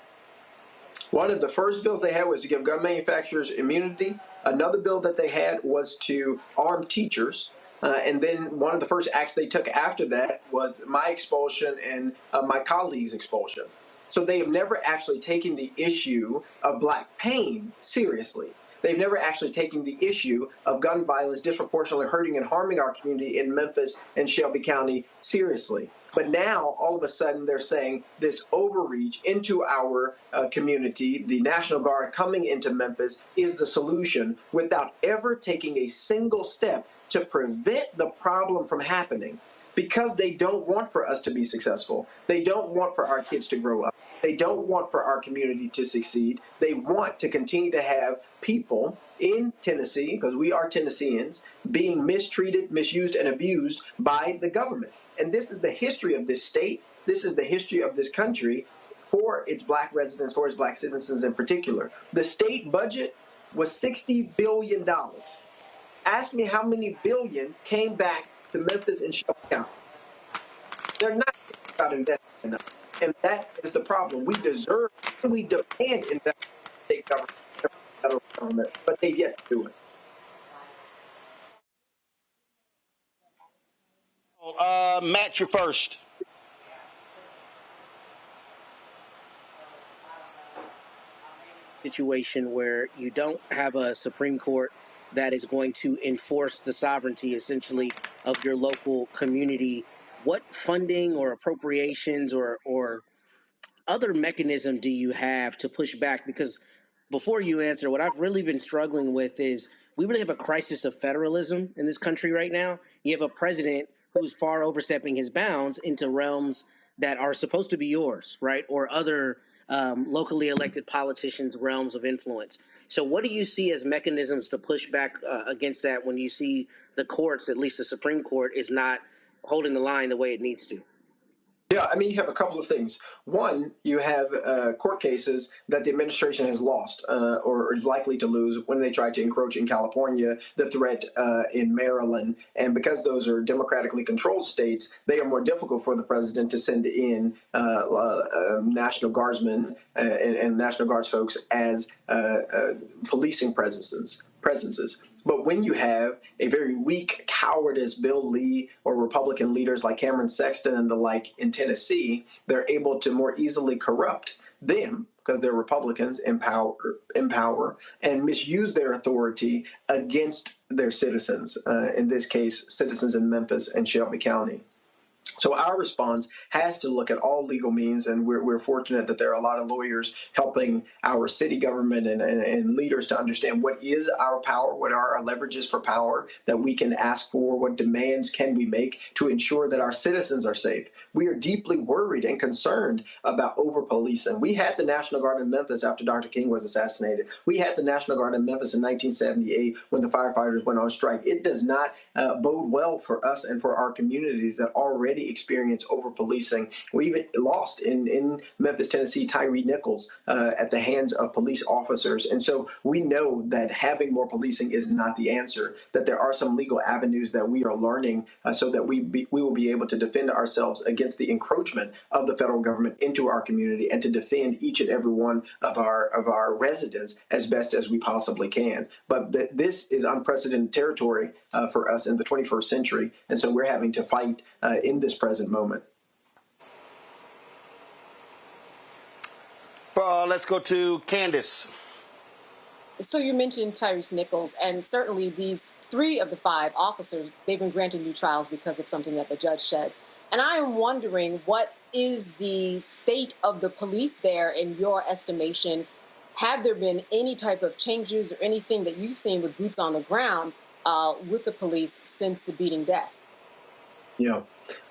One of the first bills they had was to give gun manufacturers immunity. Another bill that they had was to arm teachers. And then one of the first acts they took after that was my expulsion and my colleagues' expulsion. So they have never actually taken the issue of black pain seriously. They've never actually taken the issue of gun violence disproportionately hurting and harming our community in Memphis and Shelby County seriously. But now, all of a sudden, they're saying this overreach into our community, the National Guard coming into Memphis, is the solution without ever taking a single step to prevent the problem from happening. Because they don't want for us to be successful. They don't want for our kids to grow up. They don't want for our community to succeed. They want to continue to have people in Tennessee, because we are Tennesseans, being mistreated, misused, and abused by the government. And this is the history of this state. This is the history of this country for its black residents, for its black citizens in particular. The state budget was $60 billion. Ask me how many billions came back to Memphis and Shelby County. They're not about investing enough. And that is the problem. We deserve and we demand investment in state government, federal government, but they've yet to do it. Matt, you're first. Situation where you don't have a Supreme Court that is going to enforce the sovereignty, essentially, of your local community. What funding or appropriations or other mechanism do you have to push back? Because before you answer, what I've really been struggling with is we really have a crisis of federalism in this country right now. You have a president who's far overstepping his bounds into realms that are supposed to be yours, right? Or other locally elected politicians' realms of influence. So what do you see as mechanisms to push back against that when you see the courts, at least the Supreme Court, is not holding the line the way it needs to? Yeah, I mean, you have a couple of things. One, you have court cases that the administration has lost or is likely to lose when they tried to encroach in California, the threat in Maryland. And because those are democratically controlled states, they are more difficult for the president to send in National Guardsmen and National Guards folks as policing presences. But when you have a very weak, cowardice Bill Lee or Republican leaders like Cameron Sexton and the like in Tennessee, they're able to more easily corrupt them because they're Republicans in power and misuse their authority against their citizens, in this case, citizens in Memphis and Shelby County. So our response has to look at all legal means, and we're fortunate that there are a lot of lawyers helping our city government and leaders to understand what is our power, what are our leverages for power that we can ask for, what demands can we make to ensure that our citizens are safe. We are deeply worried and concerned about over-policing. We had the National Guard in Memphis after Dr. King was assassinated. We had the National Guard in Memphis in 1978 when the firefighters went on strike. It does not bode well for us and for our communities that already experience over-policing. We even lost in Memphis, Tennessee, Tyree Nichols at the hands of police officers. And so we know that having more policing is not the answer, that there are some legal avenues that we are learning so that we will be able to defend ourselves against the encroachment of the federal government into our community and to defend each and every one of our residents as best as we possibly can. But this is unprecedented territory for us in the 21st century. And so we're having to fight in this present moment. Let's go to Candace. So you mentioned Tyrese Nichols, and certainly these 3 of the 5 officers, they've been granted new trials because of something that the judge said. And I am wondering, what is the state of the police there in your estimation? Have there been any type of changes or anything that you've seen with boots on the ground with the police since the beating death? Yeah.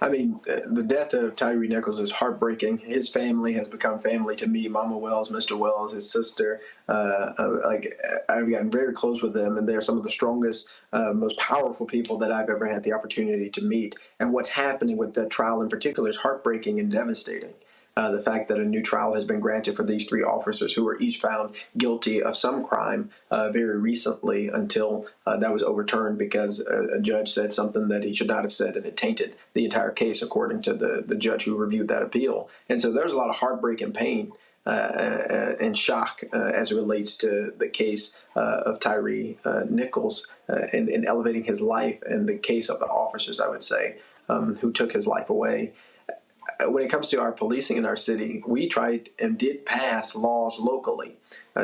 I mean, the death of Tyree Nichols is heartbreaking. His family has become family to me. Mama Wells, Mr. Wells, his sister. I've gotten very close with them, and they're some of the strongest, most powerful people that I've ever had the opportunity to meet. And what's happening with that trial in particular is heartbreaking and devastating. The fact that a new trial has been granted for these 3 officers who were each found guilty of some crime very recently until that was overturned because a judge said something that he should not have said, and it tainted the entire case according to the judge who reviewed that appeal. And so there's a lot of heartbreak and pain and shock as it relates to the case of Tyree Nichols and elevating his life, and the case of the officers, I would say, who took his life away. When it comes to our policing in our city, we tried and did pass laws locally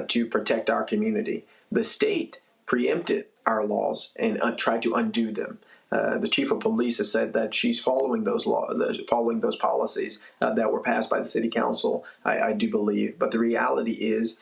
to protect our community. The state preempted our laws and tried to undo them. The chief of police has said that she's following those laws, following those policies that were passed by the city council, I do believe. But the reality is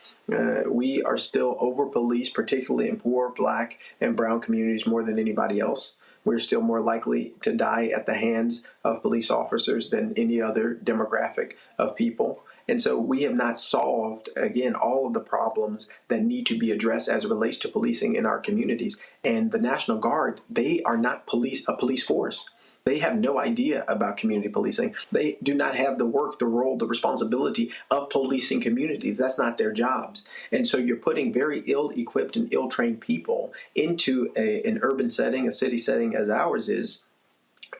we are still over-policed, particularly in poor, black, and brown communities more than anybody else. We're still more likely to die at the hands of police officers than any other demographic of people. And so we have not solved, again, all of the problems that need to be addressed as it relates to policing in our communities. And the National Guard, they are not a police force. They have no idea about community policing. They do not have the work, the role, the responsibility of policing communities. That's not their jobs. And so you're putting very ill-equipped and ill-trained people into an urban setting, a city setting as ours is,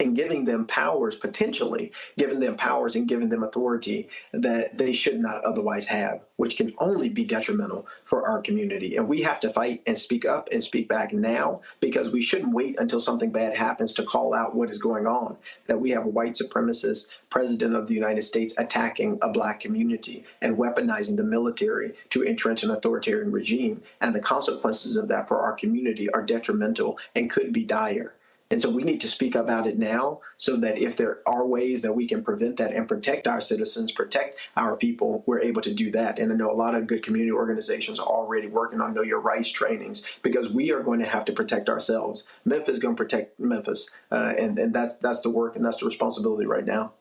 and giving them powers, potentially giving them powers and giving them authority that they should not otherwise have, which can only be detrimental for our community. And we have to fight and speak up and speak back now, because we shouldn't wait until something bad happens to call out what is going on, that we have a white supremacist president of the United States attacking a black community and weaponizing the military to entrench an authoritarian regime. And the consequences of that for our community are detrimental and could be dire. And so we need to speak about it now so that if there are ways that we can prevent that and protect our citizens, protect our people, we're able to do that. And I know a lot of good community organizations are already working on Know Your Rights trainings because we are going to have to protect ourselves. Memphis is going to protect Memphis. And that's the work and that's the responsibility right now.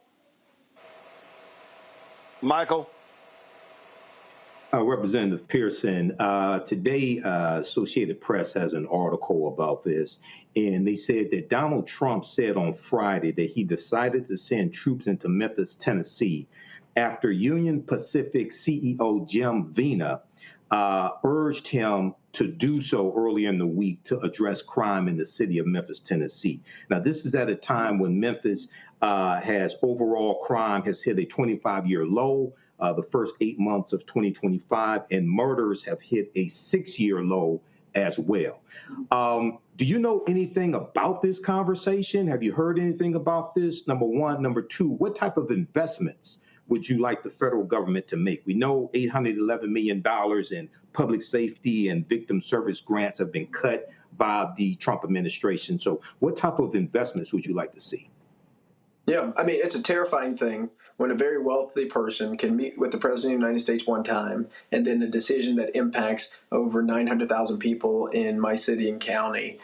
Michael? Representative Pearson, today Associated Press has an article about this, and they said that Donald Trump said on Friday that he decided to send troops into Memphis, Tennessee, after Union Pacific CEO Jim Vena urged him to do so earlier in the week to address crime in the city of Memphis, Tennessee. Now, this is at a time when Memphis has overall crime has hit a 25-year low. The first 8 months of 2025, and murders have hit a 6-year low as well. Do you know anything about this conversation? Have you heard anything about this? Number one. Number two, what type of investments would you like the federal government to make? We know $811 million in public safety and victim service grants have been cut by the Trump administration. So what type of investments would you like to see? Yeah, I mean, it's a terrifying thing when a very wealthy person can meet with the President of the United States one time, and then a decision that impacts over 900,000 people in my city and county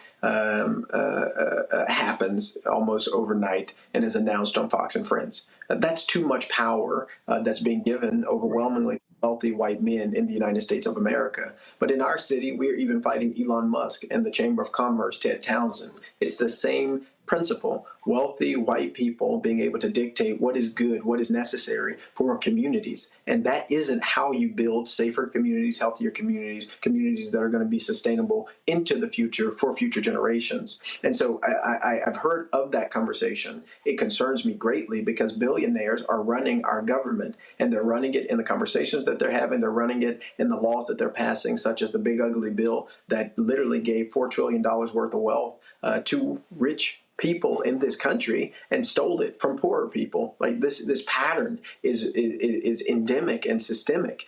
happens almost overnight and is announced on Fox and Friends. That's too much power that's being given overwhelmingly wealthy white men in the United States of America. But in our city, we're even fighting Elon Musk and the Chamber of Commerce, Ted Townsend. It's the same principle. Wealthy white people being able to dictate what is good, what is necessary for communities. And that isn't how you build safer communities, healthier communities, communities that are going to be sustainable into the future for future generations. And so I've heard of that conversation. It concerns me greatly because billionaires are running our government, and they're running it in the conversations that they're having. They're running it in the laws that they're passing, such as the big ugly bill that literally gave $4 trillion worth of wealth to rich people in this country and stole it from poorer people. Like this pattern is endemic and systemic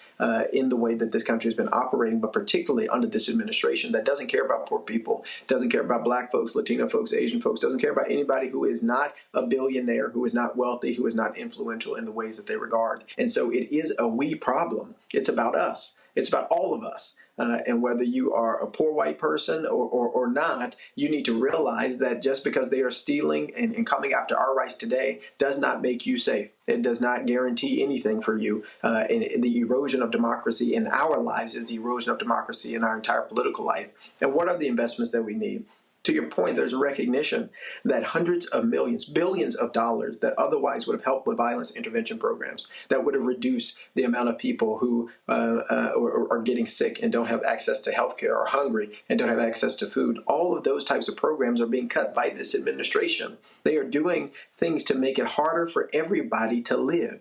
in the way that this country has been operating, but particularly under this administration that doesn't care about poor people, doesn't care about black folks, Latino folks, Asian folks, doesn't care about anybody who is not a billionaire, who is not wealthy, who is not influential in the ways that they regard. And so it is a we problem. It's about us. It's about all of us. And whether you are a poor white person or not, you need to realize that just because they are stealing and coming after our rights today does not make you safe. It does not guarantee anything for you. And the erosion of democracy in our lives is the erosion of democracy in our entire political life. And what are the investments that we need? To your point, there's a recognition that hundreds of millions, billions of dollars that otherwise would have helped with violence intervention programs, that would have reduced the amount of people who are getting sick and don't have access to health care, or hungry and don't have access to food. All of those types of programs are being cut by this administration. They are doing things to make it harder for everybody to live.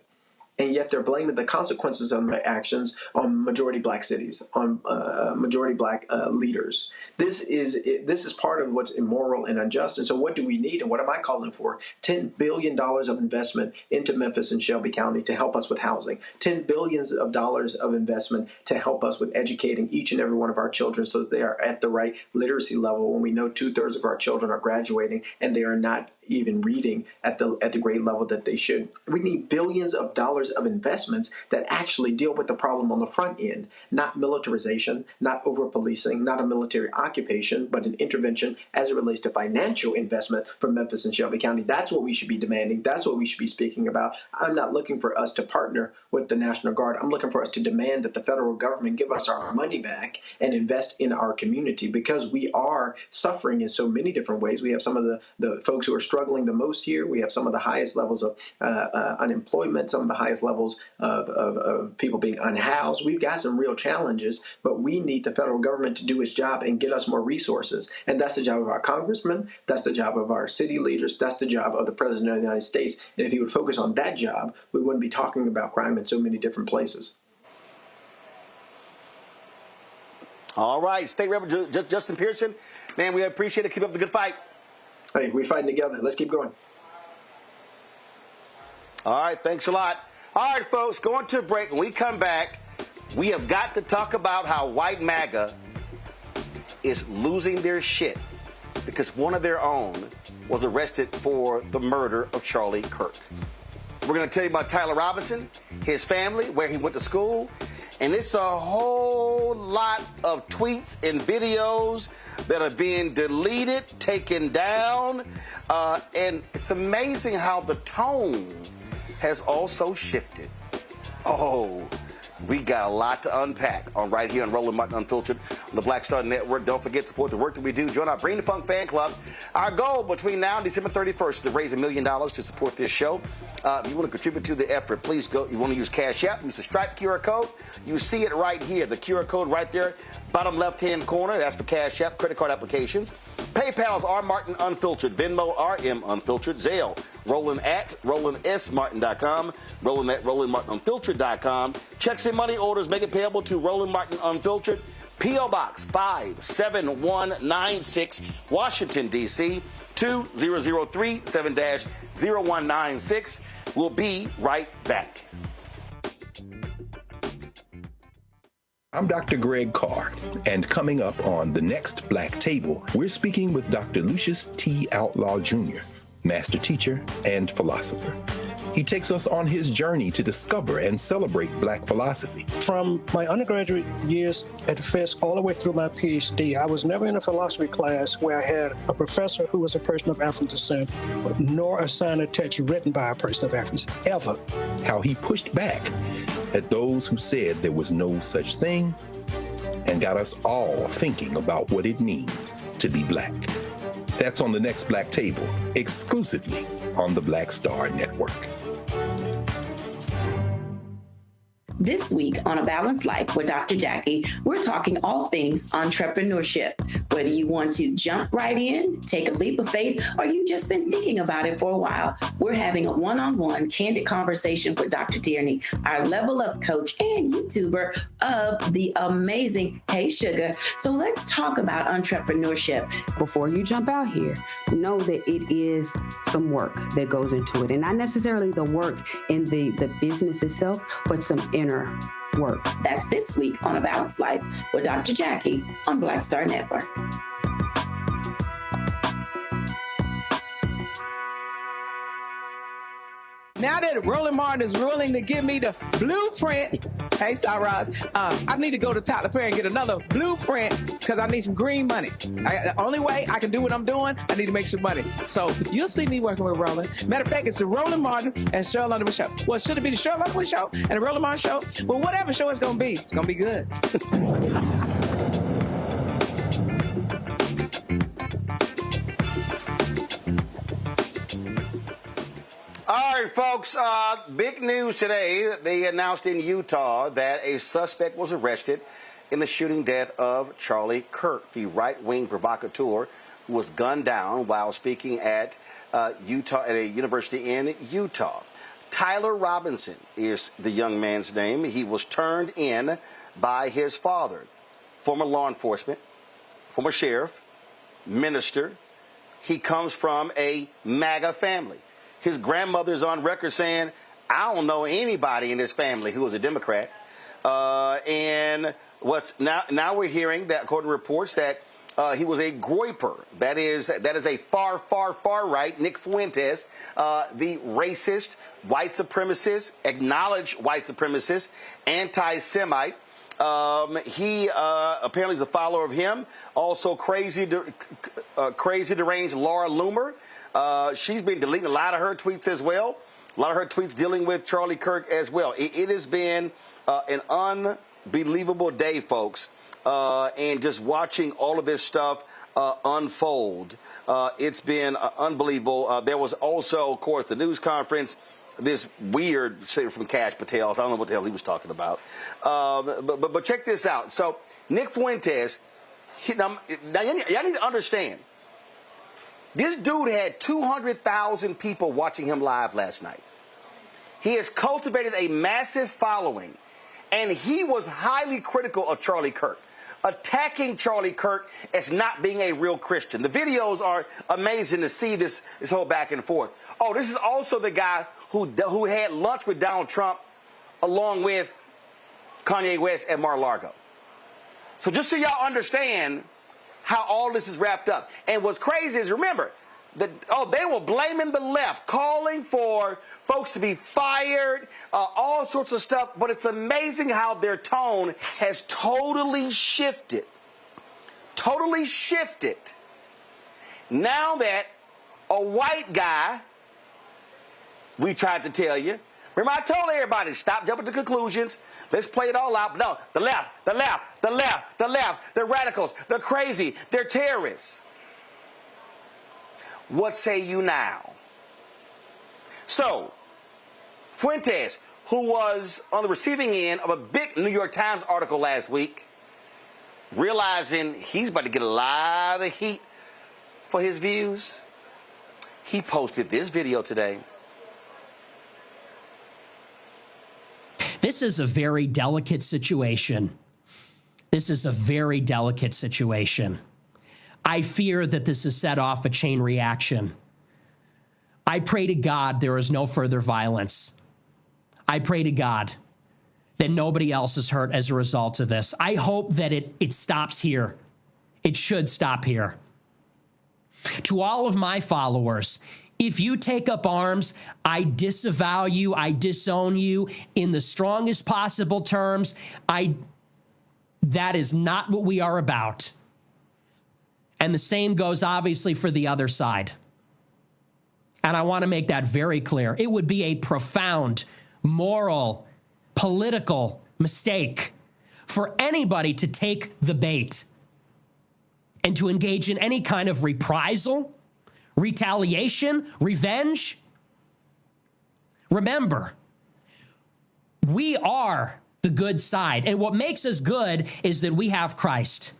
And yet they're blaming the consequences of their actions on majority black cities, on majority black leaders. This is part of what's immoral and unjust. And so what do we need, and what am I calling for? $10 billion of investment into Memphis and Shelby County to help us with housing. $10 billion of investment to help us with educating each and every one of our children so that they are at the right literacy level, when we know 2/3 of our children are graduating and they are not even reading at the grade level that they should. We need billions of dollars of investments that actually deal with the problem on the front end, not militarization, not over-policing, not a military occupation, but an intervention as it relates to financial investment from Memphis and Shelby County. That's what we should be demanding. That's what we should be speaking about. I'm not looking for us to partner with the National Guard. I'm looking for us to demand that the federal government give us our money back and invest in our community, because we are suffering in so many different ways. We have some of the folks who are struggling the most here. We have some of the highest levels of unemployment, some of the highest levels of people being unhoused. We've got some real challenges, but we need the federal government to do its job and get us more resources. And that's the job of our congressmen. That's the job of our city leaders. That's the job of the President of the United States. And if he would focus on that job, we wouldn't be talking about crime in so many different places. All right. State Representative Justin Pearson, man, we appreciate it. Keep up the good fight. Hey, we're fighting together. Let's keep going. All right. Thanks a lot. All right, folks, going to a break. When we come back, we have got to talk about how white MAGA is losing their shit because one of their own was arrested for the murder of Charlie Kirk. We're going to tell you about Tyler Robinson, his family, where he went to school, and it's a whole lot of tweets and videos that are being deleted, taken down, and it's amazing how the tone has also shifted. Oh, we got a lot to unpack on right here on Roland Martin Unfiltered on the Black Star Network. Don't forget to support the work that we do. Join our Bring the Funk fan club. Our goal between now and December 31st is to raise $1 million to support this show. If you want to contribute to the effort, please go. You want to use Cash App, use the Stripe QR code. You see it right here, the QR code right there, bottom left-hand corner. That's for Cash App, credit card applications. PayPal's R Martin Unfiltered, Venmo RM Unfiltered, Zelle, Roland at RolandSMartin.com, Roland at RolandMartinUnfiltered.com. Checks and money orders make it payable to Roland Martin Unfiltered, P.O. Box 57196, Washington, D.C. 20037 7-0196. We'll be right back. I'm Dr. Greg Carr, and coming up on The Next Black Table, we're speaking with Dr. Lucius T. Outlaw Jr., master teacher and philosopher. He takes us on his journey to discover and celebrate Black philosophy. From my undergraduate years at Fisk all the way through my PhD, I was never in a philosophy class where I had a professor who was a person of African descent, nor assigned a text written by a person of African descent, ever. How he pushed back at those who said there was no such thing and got us all thinking about what it means to be Black. That's on The Next Black Table, exclusively on the Black Star Network. This week on A Balanced Life with Dr. Jackie, we're talking all things entrepreneurship. Whether you want to jump right in, take a leap of faith, or you've just been thinking about it for a while, we're having a one-on-one candid conversation with Dr. Tierney, our level up coach and YouTuber of the amazing Hey Sugar. So let's talk about entrepreneurship. Before you jump out here, know that it is some work that goes into it. And not necessarily the work in the business itself, but some inner work. That's this week on A Balanced Life with Dr. Jackie on Black Star Network. Now that Roland Martin is willing to give me the blueprint, hey, Saraz, I need to go to Tyler Perry and get another blueprint because I need some green money. The only way I can do what I'm doing, I need to make some money. So you'll see me working with Roland. Matter of fact, it's the Roland Martin and Cheryl Underwood show. Well, should it be the Cheryl Underwood show and the Roland Martin show? Well, whatever show it's going to be good. All right, folks, big news today. They announced in Utah that a suspect was arrested in the shooting death of Charlie Kirk, the right-wing provocateur who was gunned down while speaking at a university in Utah. Tyler Robinson is the young man's name. He was turned in by his father, former law enforcement, former sheriff, minister. He comes from a MAGA family. His grandmother's on record saying, I don't know anybody in this family who was a Democrat. And what's now we're hearing that, according to reports, that he was a groyper. That is a far right, Nick Fuentes, the racist, white supremacist, acknowledged white supremacist, anti-Semite. He apparently is a follower of him. Also crazy deranged Laura Loomer. She's been deleting a lot of her tweets as well. A lot of her tweets dealing with Charlie Kirk as well. It has been an unbelievable day, folks. And just watching all of this stuff unfold, it's been unbelievable. There was also, of course, the news conference, this weird statement from Kash Patel. I don't know what the hell he was talking about. But check this out. So Nick Fuentes, now y'all need to understand, this dude had 200,000 people watching him live last night. He has cultivated a massive following, and he was highly critical of Charlie Kirk, attacking Charlie Kirk as not being a real Christian. The videos are amazing to see this whole back and forth. Oh, this is also the guy who had lunch with Donald Trump along with Kanye West at Mar-a-Lago. So just so y'all understand how all this is wrapped up. And what's crazy is, remember, they were blaming the left, calling for folks to be fired, all sorts of stuff. But it's amazing how their tone has totally shifted. Totally shifted. Now that a white guy, we tried to tell you. Remember, I told everybody, stop jumping to conclusions. Let's play it all out. No, the left, the left, the left, the left. They're radicals. They're crazy. They're terrorists. What say you now? So, Fuentes, who was on the receiving end of a big New York Times article last week, realizing he's about to get a lot of heat for his views, he posted this video today. This is a very delicate situation. This is a very delicate situation. I fear that this has set off a chain reaction. I pray to God there is no further violence. I pray to God that nobody else is hurt as a result of this. I hope that it stops here. It should stop here. To all of my followers, if you take up arms, I disavow you, I disown you in the strongest possible terms. That is not what we are about. And the same goes obviously for the other side. And I want to make that very clear. It would be a profound moral, political mistake for anybody to take the bait and to engage in any kind of reprisal, retaliation, revenge. Remember, we are the good side. And what makes us good is that we have Christ.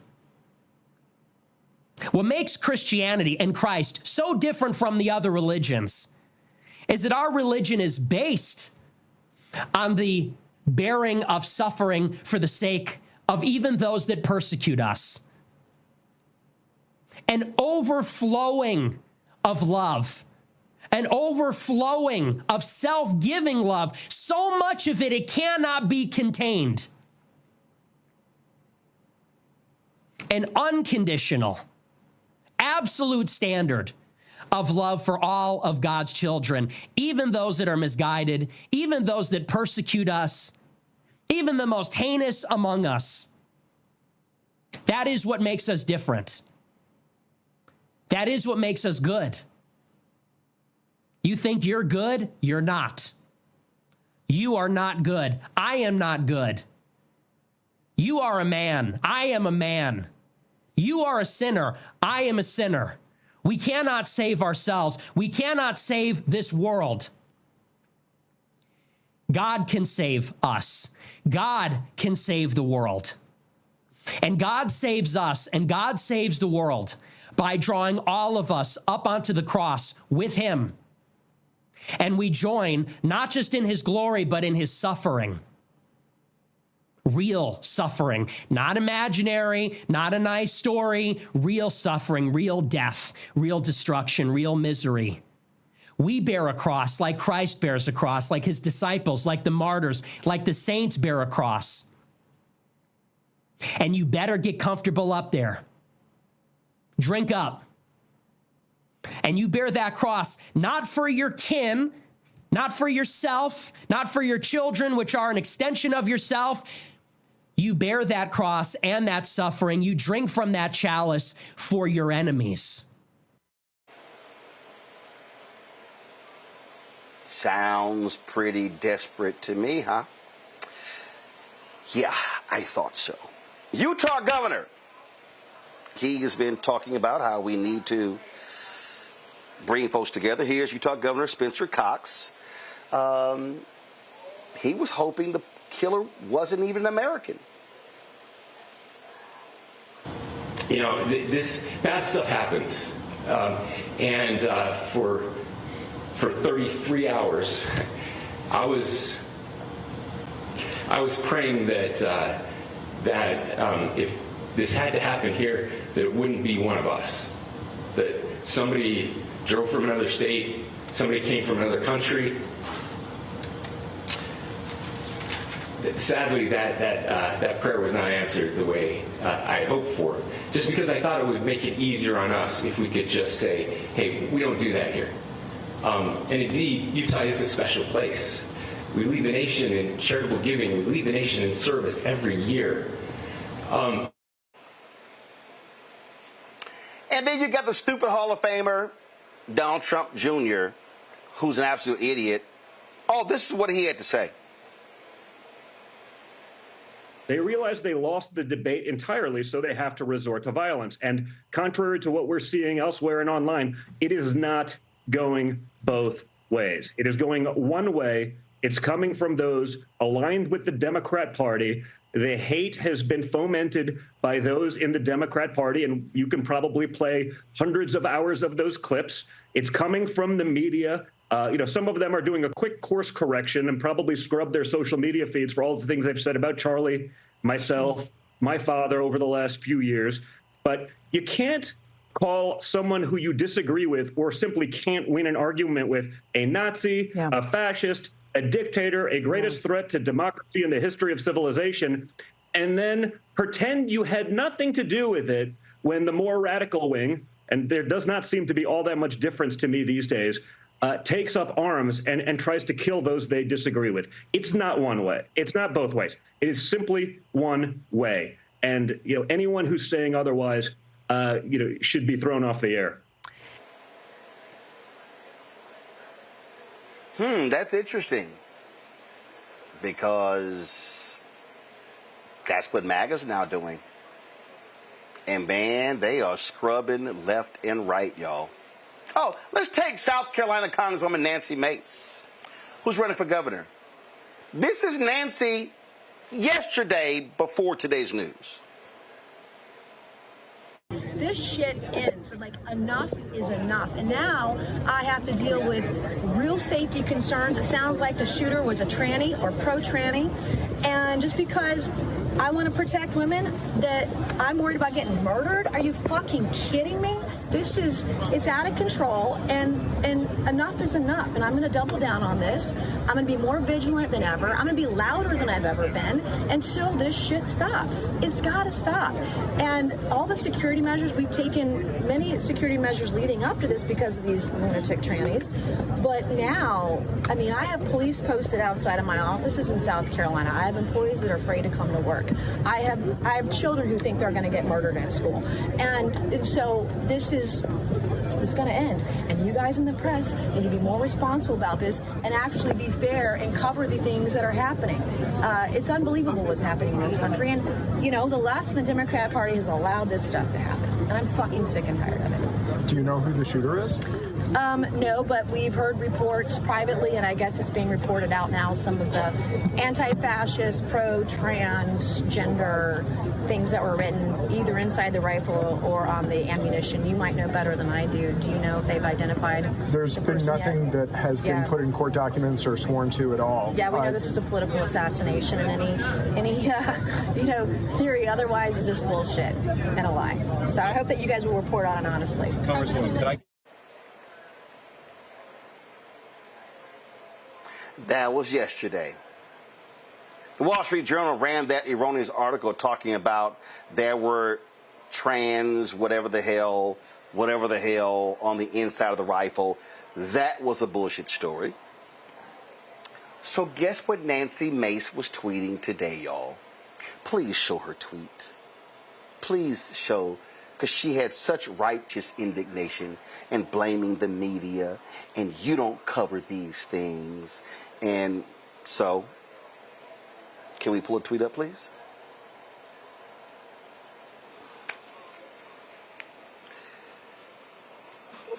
What makes Christianity and Christ so different from the other religions is that our religion is based on the bearing of suffering for the sake of even those that persecute us. An overflowing of love, an overflowing of self-giving love, so much of it cannot be contained. An unconditional, absolute standard of love for all of God's children, even those that are misguided, even those that persecute us, even the most heinous among us. That is what makes us different. That is what makes us good. You think you're good? You're not. You are not good. I am not good. You are a man. I am a man. You are a sinner. I am a sinner. We cannot save ourselves. We cannot save this world. God can save us. God can save the world. And God saves us and God saves the world by drawing all of us up onto the cross with him. And we join not just in his glory, but in his suffering. Real suffering, not imaginary, not a nice story, real suffering, real death, real destruction, real misery. We bear a cross like Christ bears a cross, like his disciples, like the martyrs, like the saints bear a cross. And you better get comfortable up there. Drink up. And you bear that cross, not for your kin, not for yourself, not for your children, which are an extension of yourself. You bear that cross and that suffering. You drink from that chalice for your enemies. Sounds pretty desperate to me, huh? Yeah, I thought so. Utah governor. He has been talking about how we need to bring folks together. Here's Utah Governor Spencer Cox. He was hoping the killer wasn't even American. You know, this bad stuff happens. For 33 hours, I was praying that if this had to happen here, that it wouldn't be one of us. That somebody drove from another state, somebody came from another country. sadly, that prayer was not answered the way I hoped for. Just because I thought it would make it easier on us if we could just say, "Hey, we don't do that here." And indeed, Utah is a special place. We lead the nation in charitable giving. We lead the nation in service every year. And then you got the stupid Hall of Famer, Donald Trump Jr., who's an absolute idiot. Oh, this is what he had to say. They realize they lost the debate entirely, so they have to resort to violence. And contrary to what we're seeing elsewhere and online, it is not going both ways. It is going one way. It's coming from those aligned with the Democrat Party. The hate has been fomented by those in the Democrat Party, and you can probably play hundreds of hours of those clips. It's coming from the media. Some of them are doing a quick course correction and probably scrub their social media feeds for all the things they've said about Charlie, myself, my father over the last few years. But you can't call someone who you disagree with or simply can't win an argument with a Nazi, a fascist, a dictator, a greatest threat to democracy in the history of civilization, and then pretend you had nothing to do with it when the more radical wing, and there does not seem to be all that much difference to me these days, takes up arms and tries to kill those they disagree with. It's not one way. It's not both ways. It is simply one way. And anyone who's saying otherwise, should be thrown off the air. That's interesting, because that's what MAGA's now doing. And man, they are scrubbing left and right, y'all. Oh, let's take South Carolina Congresswoman Nancy Mace, who's running for governor. This is Nancy yesterday before today's news. This shit ends. Like, enough is enough. And now I have to deal with real safety concerns. It sounds like the shooter was a tranny or pro-tranny. And just because I want to protect women, that I'm worried about getting murdered? Are you fucking kidding me? It's out of control, and enough is enough. And I'm going to double down on this. I'm going to be more vigilant than ever. I'm going to be louder than I've ever been until this shit stops. It's got to stop. And all the security measures, we've taken many security measures leading up to this because of these lunatic trannies. But now, I mean, I have police posted outside of my offices in South Carolina. I have employees that are afraid to come to work. I have children who think they're going to get murdered at school. And so it's going to end. And you guys in the press need to be more responsible about this and actually be fair and cover the things that are happening. It's unbelievable what's happening in this country. And, the left and the Democrat Party has allowed this stuff to happen. And I'm fucking sick and tired of it. Do you know who the shooter is? No, but we've heard reports privately, and I guess it's being reported out now, some of the anti-fascist, pro-transgender things that were written either inside the rifle or on the ammunition. You might know better than I do. Do you know if they've identified There's been nothing that has been put in court documents or sworn to at all. Yeah, we know this is a political assassination, and any theory otherwise is just bullshit and a lie. So I hope that you guys will report on it honestly. Congresswoman, could I... That was yesterday. The Wall Street Journal ran that erroneous article talking about there were trans whatever the hell on the inside of the rifle. That was a bullshit story. So guess what Nancy Mace was tweeting today, y'all? Please show her tweet. Please show, because she had such righteous indignation and blaming the media, and you don't cover these things. And so, can we pull a tweet up, please?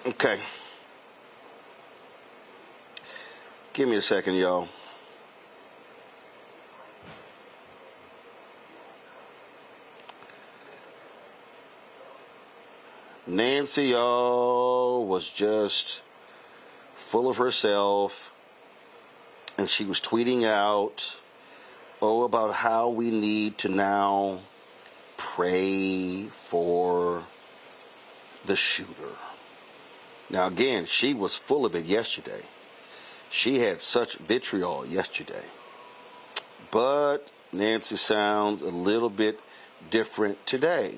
Okay. Give me a second, y'all. Nancy, y'all, was just full of herself, and she was tweeting out, about how we need to now pray for the shooter. Now, again, she was full of it yesterday. She had such vitriol yesterday. But Nancy sounds a little bit different today.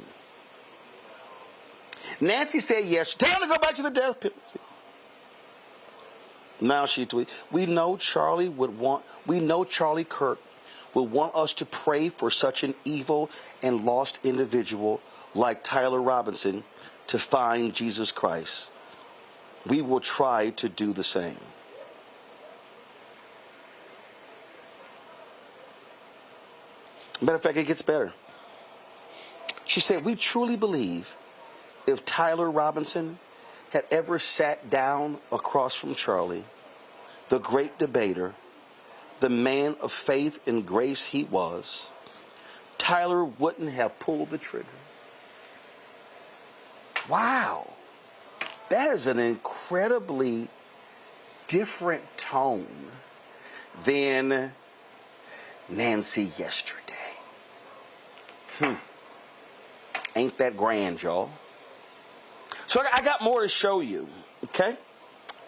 Nancy said yes. Tell him to go back to the death penalty. Now she tweets, we know Charlie Kirk would want us to pray for such an evil and lost individual like Tyler Robinson to find Jesus Christ. We will try to do the same. Matter of fact, it gets better. She said, we truly believe if Tyler Robinson had ever sat down across from Charlie, the great debater, the man of faith and grace he was, Tyler wouldn't have pulled the trigger. Wow. That is an incredibly different tone than Nancy yesterday. Ain't that grand, y'all? So I got more to show you, okay?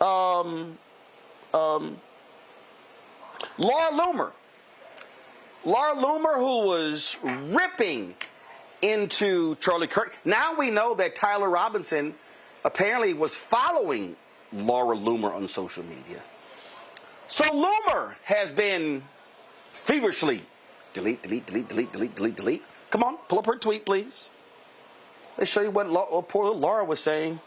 Laura Loomer. Laura Loomer, who was ripping into Charlie Kirk. Now we know that Tyler Robinson apparently was following Laura Loomer on social media. So Loomer has been feverishly delete. Come on, pull up her tweet, please. Let's show you what poor little Laura was saying.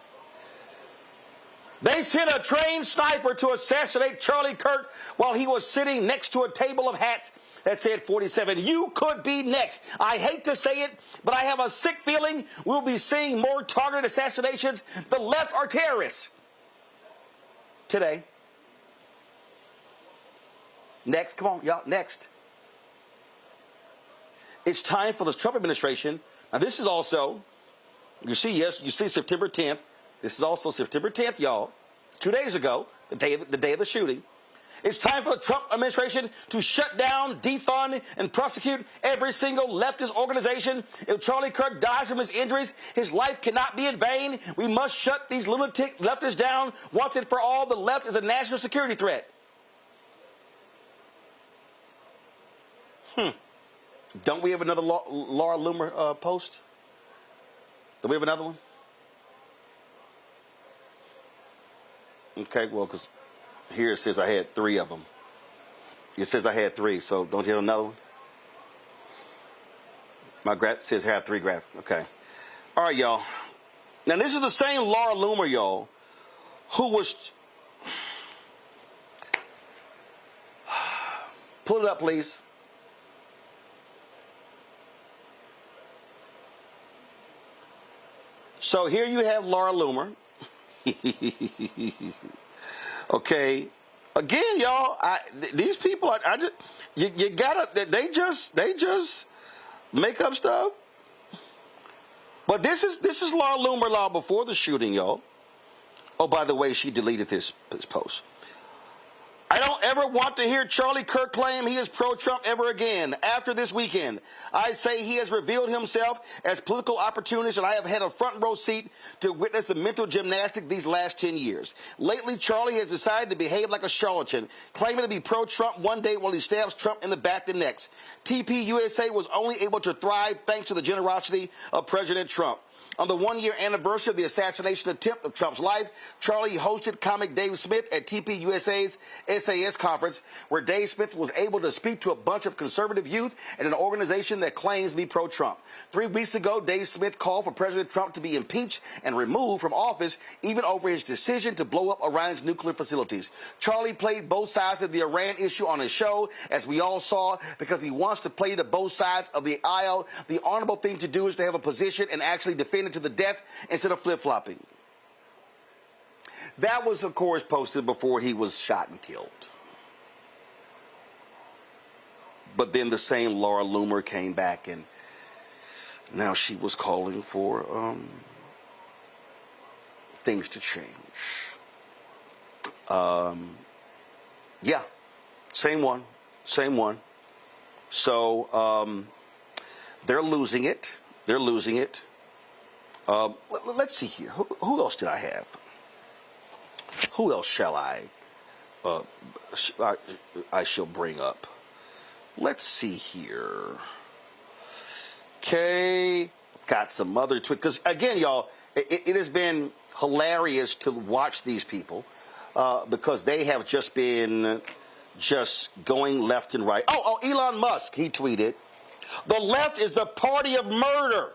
They sent a trained sniper to assassinate Charlie Kirk while he was sitting next to a table of hats that said 47. You could be next. I hate to say it, but I have a sick feeling we'll be seeing more targeted assassinations. The left are terrorists. Today. Next, come on, y'all, next. It's time for the Trump administration. Now, this is also, you see September 10th. This is also September 10th, y'all. 2 days ago, the day of the shooting. It's time for the Trump administration to shut down, defund, and prosecute every single leftist organization. If Charlie Kirk dies from his injuries, his life cannot be in vain. We must shut these lunatic leftists down once and for all. The left is a national security threat. Don't we have another Laura Loomer post? Do we have another one? Okay, well, because here it says I had 3 of them. It says I had 3, so don't you have another one? My graph says I have 3 graphs. Okay. All right, y'all. Now, this is the same Laura Loomer, y'all, who was... Pull it up, please. So here you have Laura Loomer. Okay. Again, y'all, these people, you gotta, they just make up stuff. But this is Laura Loomer law before the shooting, y'all. Oh, by the way, she deleted this post. I don't ever want to hear Charlie Kirk claim he is pro-Trump ever again. After this weekend, I'd say he has revealed himself as political opportunist, and I have had a front row seat to witness the mental gymnastics these last 10 years. Lately, Charlie has decided to behave like a charlatan, claiming to be pro-Trump one day while he stabs Trump in the back the next. TPUSA was only able to thrive thanks to the generosity of President Trump. On the 1-year anniversary of the assassination attempt of Trump's life, Charlie hosted comic Dave Smith at TPUSA's SAS conference, where Dave Smith was able to speak to a bunch of conservative youth at an organization that claims to be pro-Trump. 3 weeks ago, Dave Smith called for President Trump to be impeached and removed from office, even over his decision to blow up Iran's nuclear facilities. Charlie played both sides of the Iran issue on his show, as we all saw, because he wants to play to both sides of the aisle. The honorable thing to do is to have a position and actually defend it to the death instead of flip-flopping. That was, of course, posted before he was shot and killed. But then the same Laura Loomer came back, and now she was calling for things to change. Yeah, same one. So they're losing it. Let's see here. Who else did I have? Who else shall I shall bring up? Let's see here. Okay, got some other tweets. Because, again, y'all, it has been hilarious to watch these people because they have just been going left and right. Oh, Elon Musk, he tweeted, "The left is the party of murder."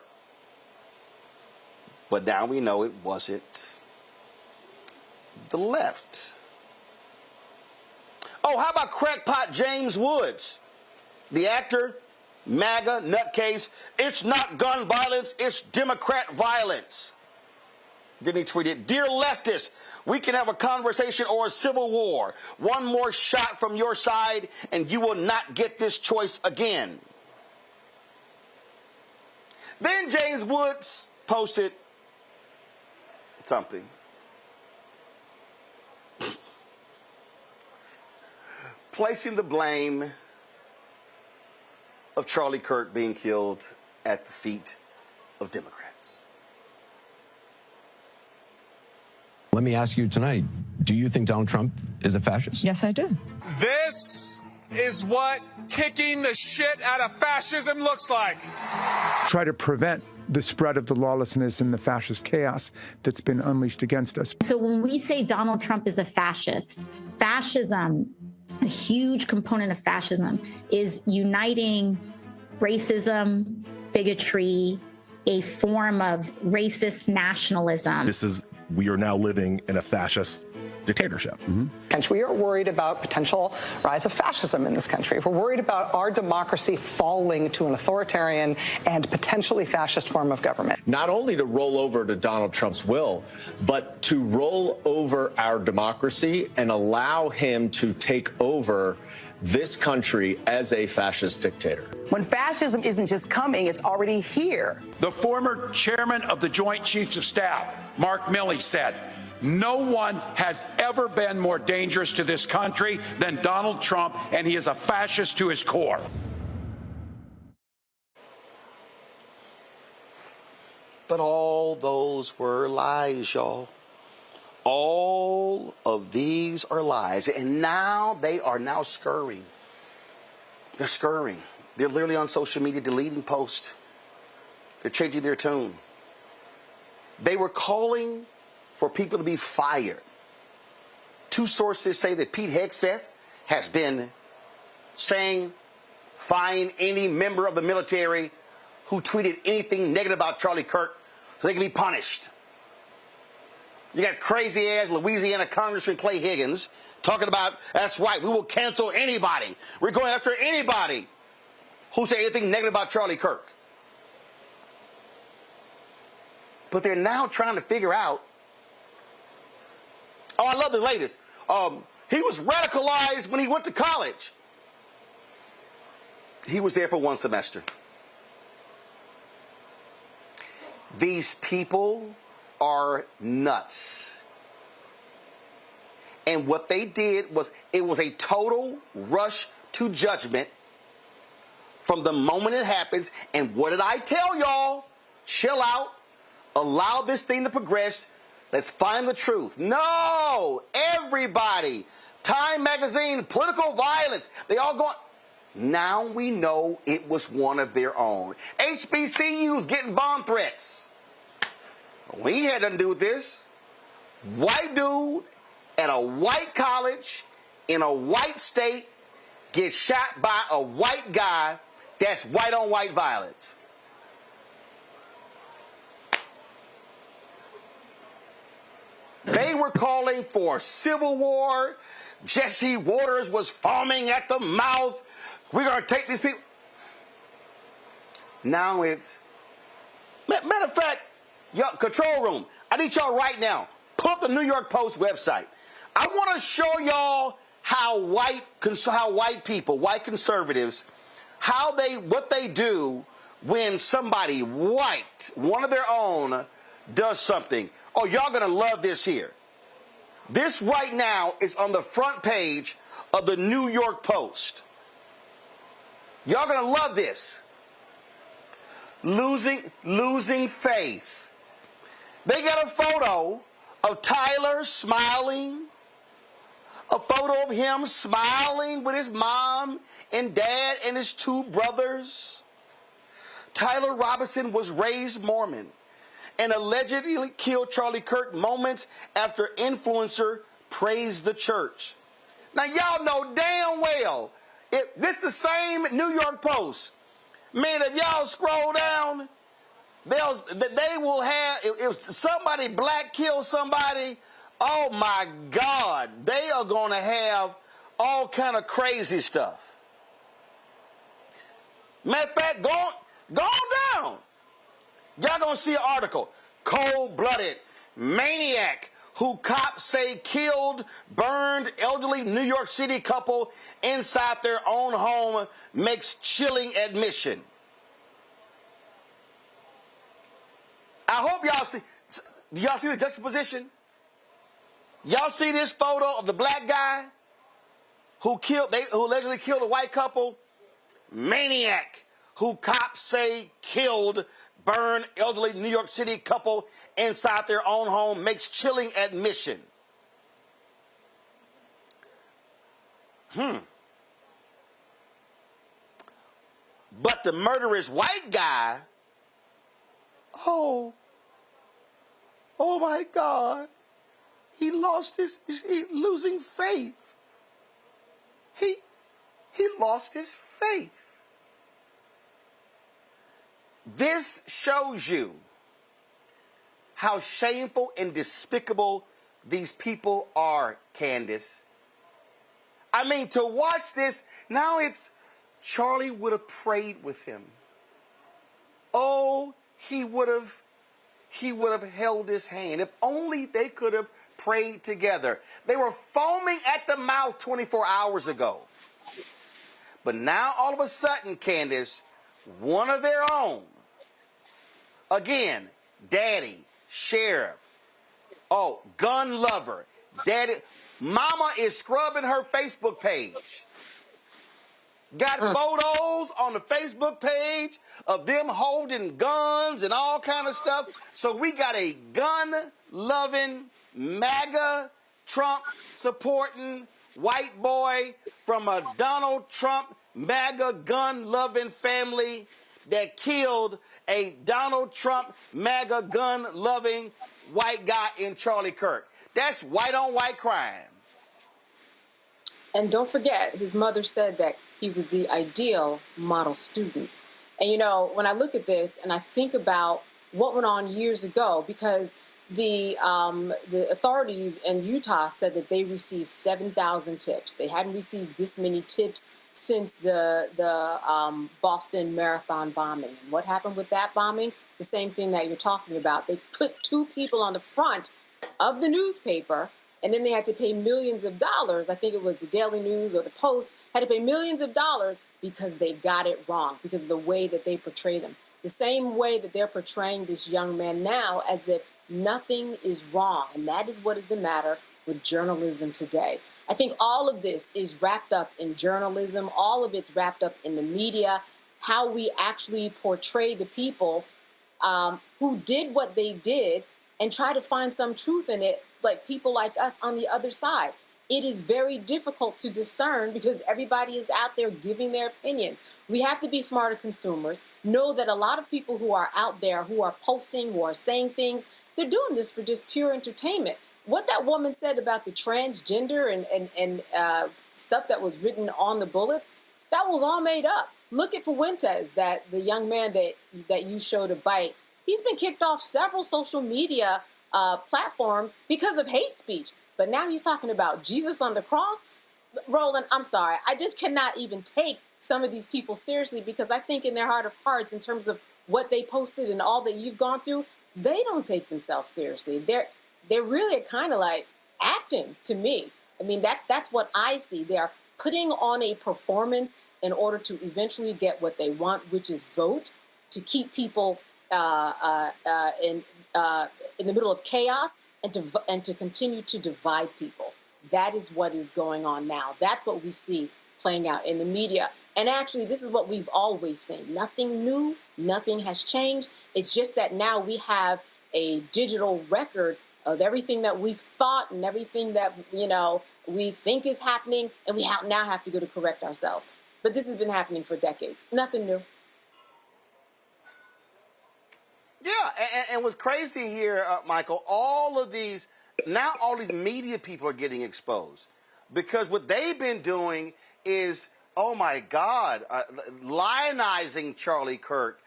But now we know it wasn't the left. Oh, how about crackpot James Woods, the actor, MAGA, nutcase? "It's not gun violence, it's Democrat violence." Then he tweeted, "Dear leftists, we can have a conversation or a civil war. One more shot from your side and you will not get this choice again." Then James Woods posted something. Placing the blame of Charlie Kirk being killed at the feet of Democrats. Let me ask you tonight, do you think Donald Trump is a fascist? Yes, I do. This is what kicking the shit out of fascism looks like. Try to prevent the spread of the lawlessness and the fascist chaos that's been unleashed against us. So when we say Donald Trump is a fascist, fascism, a huge component of fascism is uniting racism, bigotry, a form of racist nationalism. We are now living in a fascist dictatorship. We are worried about potential rise of fascism in this country. We're worried about our democracy falling to an authoritarian and potentially fascist form of government. Not only to roll over to Donald Trump's will, but to roll over our democracy and allow him to take over this country as a fascist dictator. When fascism isn't just coming, it's already here. The former chairman of the Joint Chiefs of Staff, Mark Milley, said, "No one has ever been more dangerous to this country than Donald Trump, and he is a fascist to his core." But all those were lies, y'all. All of these are lies. And now they are now scurrying. They're scurrying. They're literally on social media deleting posts. They're changing their tune. They were calling for people to be fired. Two sources say that Pete Hegseth has been saying, "Find any member of the military who tweeted anything negative about Charlie Kirk so they can be punished." You got crazy-ass Louisiana Congressman Clay Higgins talking about, "That's right, we will cancel anybody. We're going after anybody who say anything negative about Charlie Kirk." But they're now trying to figure out, oh, I love the latest. He was radicalized when he went to college. He was there for one semester. These people are nuts. And what they did was, it was a total rush to judgment from the moment it happens. And what did I tell y'all? Chill out. Allow this thing to progress. Let's find the truth. No! Everybody. Time magazine, political violence. They all going. Now we know it was one of their own. HBCUs getting bomb threats. We had nothing to do with this. White dude at a white college in a white state gets shot by a white guy. That's white on white violence. They were calling for civil war. Jesse Waters was foaming at the mouth. We're going to take these people. Now it's, matter of fact, y'all, control room, I need y'all right now, pull up the New York Post website. I want to show y'all how white people, white conservatives, what they do when somebody white, one of their own, does something. Oh, y'all going to love this here. This right now is on the front page of the New York Post. Y'all going to love this. Losing faith. They got a photo of Tyler smiling, A photo of him smiling with his mom and dad and his 2 brothers. Tyler Robinson was raised Mormon and allegedly killed Charlie Kirk moments after influencer praised the church. Now, y'all know damn well, if this the same New York Post, man, if y'all scroll down, they will have, if somebody black kills somebody, oh my God, they are going to have all kind of crazy stuff. Matter of fact, go on down. Y'all going to see an article, cold-blooded maniac who cops say killed, burned elderly New York City couple inside their own home makes chilling admission. I hope y'all see. Do y'all see the juxtaposition? Y'all see this photo of the black guy who allegedly killed a white couple? Maniac who cops say killed, burned elderly New York City couple inside their own home makes chilling admission. But the murderous white guy, oh my God, he's losing faith. He lost his faith. This shows you how shameful and despicable these people are, Candace. I mean, to watch this, now it's Charlie would have prayed with him. Oh, he would have held his hand. If only they could have prayed together. They were foaming at the mouth 24 hours ago. But now, all of a sudden, Candace, one of their own, again, daddy, sheriff, gun lover, daddy, mama is scrubbing her Facebook page. Got photos on the Facebook page of them holding guns and all kind of stuff. So we got a gun-loving, MAGA, Trump-supporting white boy from a Donald Trump, MAGA, gun-loving family that killed a Donald Trump, MAGA, gun-loving white guy in Charlie Kirk. That's white-on-white crime. And don't forget, his mother said that he was the ideal model student. And, you know, when I look at this and I think about what went on years ago, because the authorities in Utah said that they received 7,000 tips. They hadn't received this many tips since the Boston Marathon bombing. And what happened with that bombing? The same thing that you're talking about. They put 2 people on the front of the newspaper, and then they had to pay millions of dollars. I think it was the Daily News or the Post had to pay millions of dollars because they got it wrong, because of the way that they portray them. The same way that they're portraying this young man now as if nothing is wrong. And that is what is the matter with journalism today. I think all of this is wrapped up in journalism. All of it's wrapped up in the media, how we actually portray the people who did what they did and try to find some truth in it, like people like us on the other side. It is very difficult to discern because everybody is out there giving their opinions. We have to be smarter consumers, know that a lot of people who are out there, who are posting, who are saying things, they're doing this for just pure entertainment. What that woman said about the transgender and stuff that was written on the bullets, that was all made up. Look at Fuentes, that the young man that you showed a bite. He's been kicked off several social media platforms because of hate speech. But now he's talking about Jesus on the cross. Roland, I'm sorry. I just cannot even take some of these people seriously because I think in their heart of hearts, in terms of what they posted and all that you've gone through, they don't take themselves seriously. They're really kind of like acting to me. I mean, that's what I see. They are putting on a performance in order to eventually get what they want, which is vote, to keep people in the middle of chaos and to continue to divide people. That is what is going on now. That's what we see playing out in the media. And actually, this is what we've always seen. Nothing new, nothing has changed. It's just that now we have a digital record of everything that we've thought and everything that, we think is happening, and we now have to go to correct ourselves. But this has been happening for decades. Nothing new. Yeah, and what's crazy here, Michael, all these media people are getting exposed because what they've been doing is, oh my God, lionizing Charlie Kirk.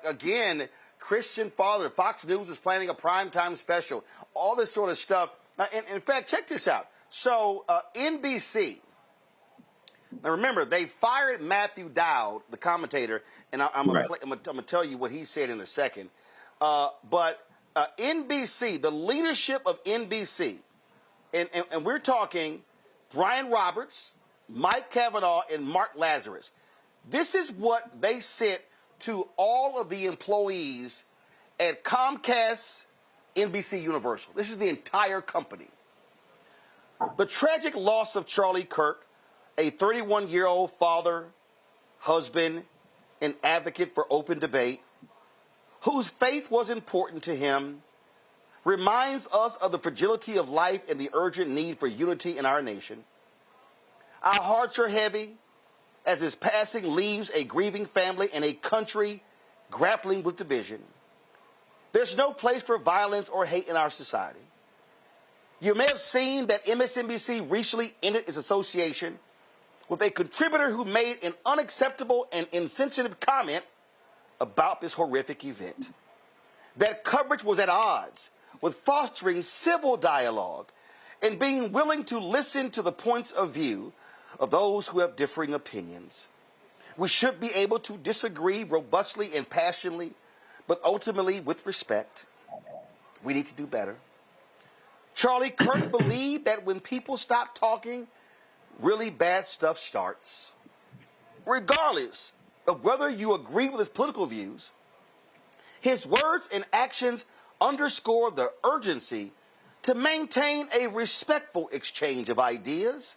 Again, Christian father, Fox News is planning a primetime special, all this sort of stuff. And in fact, check this out. So NBC, now remember, they fired Matthew Dowd, the commentator, and I'm going to tell you what he said in a second. But NBC, the leadership of NBC, and we're talking Brian Roberts, Mike Kavanaugh, and Mark Lazarus. This is what they sent to all of the employees at Comcast, NBC Universal. This is the entire company. The tragic loss of Charlie Kirk, a 31-year-old father, husband, and advocate for open debate, whose faith was important to him, reminds us of the fragility of life and the urgent need for unity in our nation. Our hearts are heavy as his passing leaves a grieving family and a country grappling with division. There's no place for violence or hate in our society. You may have seen that MSNBC recently ended its association with a contributor who made an unacceptable and insensitive comment about this horrific event. That coverage was at odds with fostering civil dialogue and being willing to listen to the points of view of those who have differing opinions. We should be able to disagree robustly and passionately, but ultimately with respect. We need to do better. Charlie Kirk believed that when people stop talking, really bad stuff starts. Regardless of whether you agree with his political views, his words and actions underscore the urgency to maintain a respectful exchange of ideas,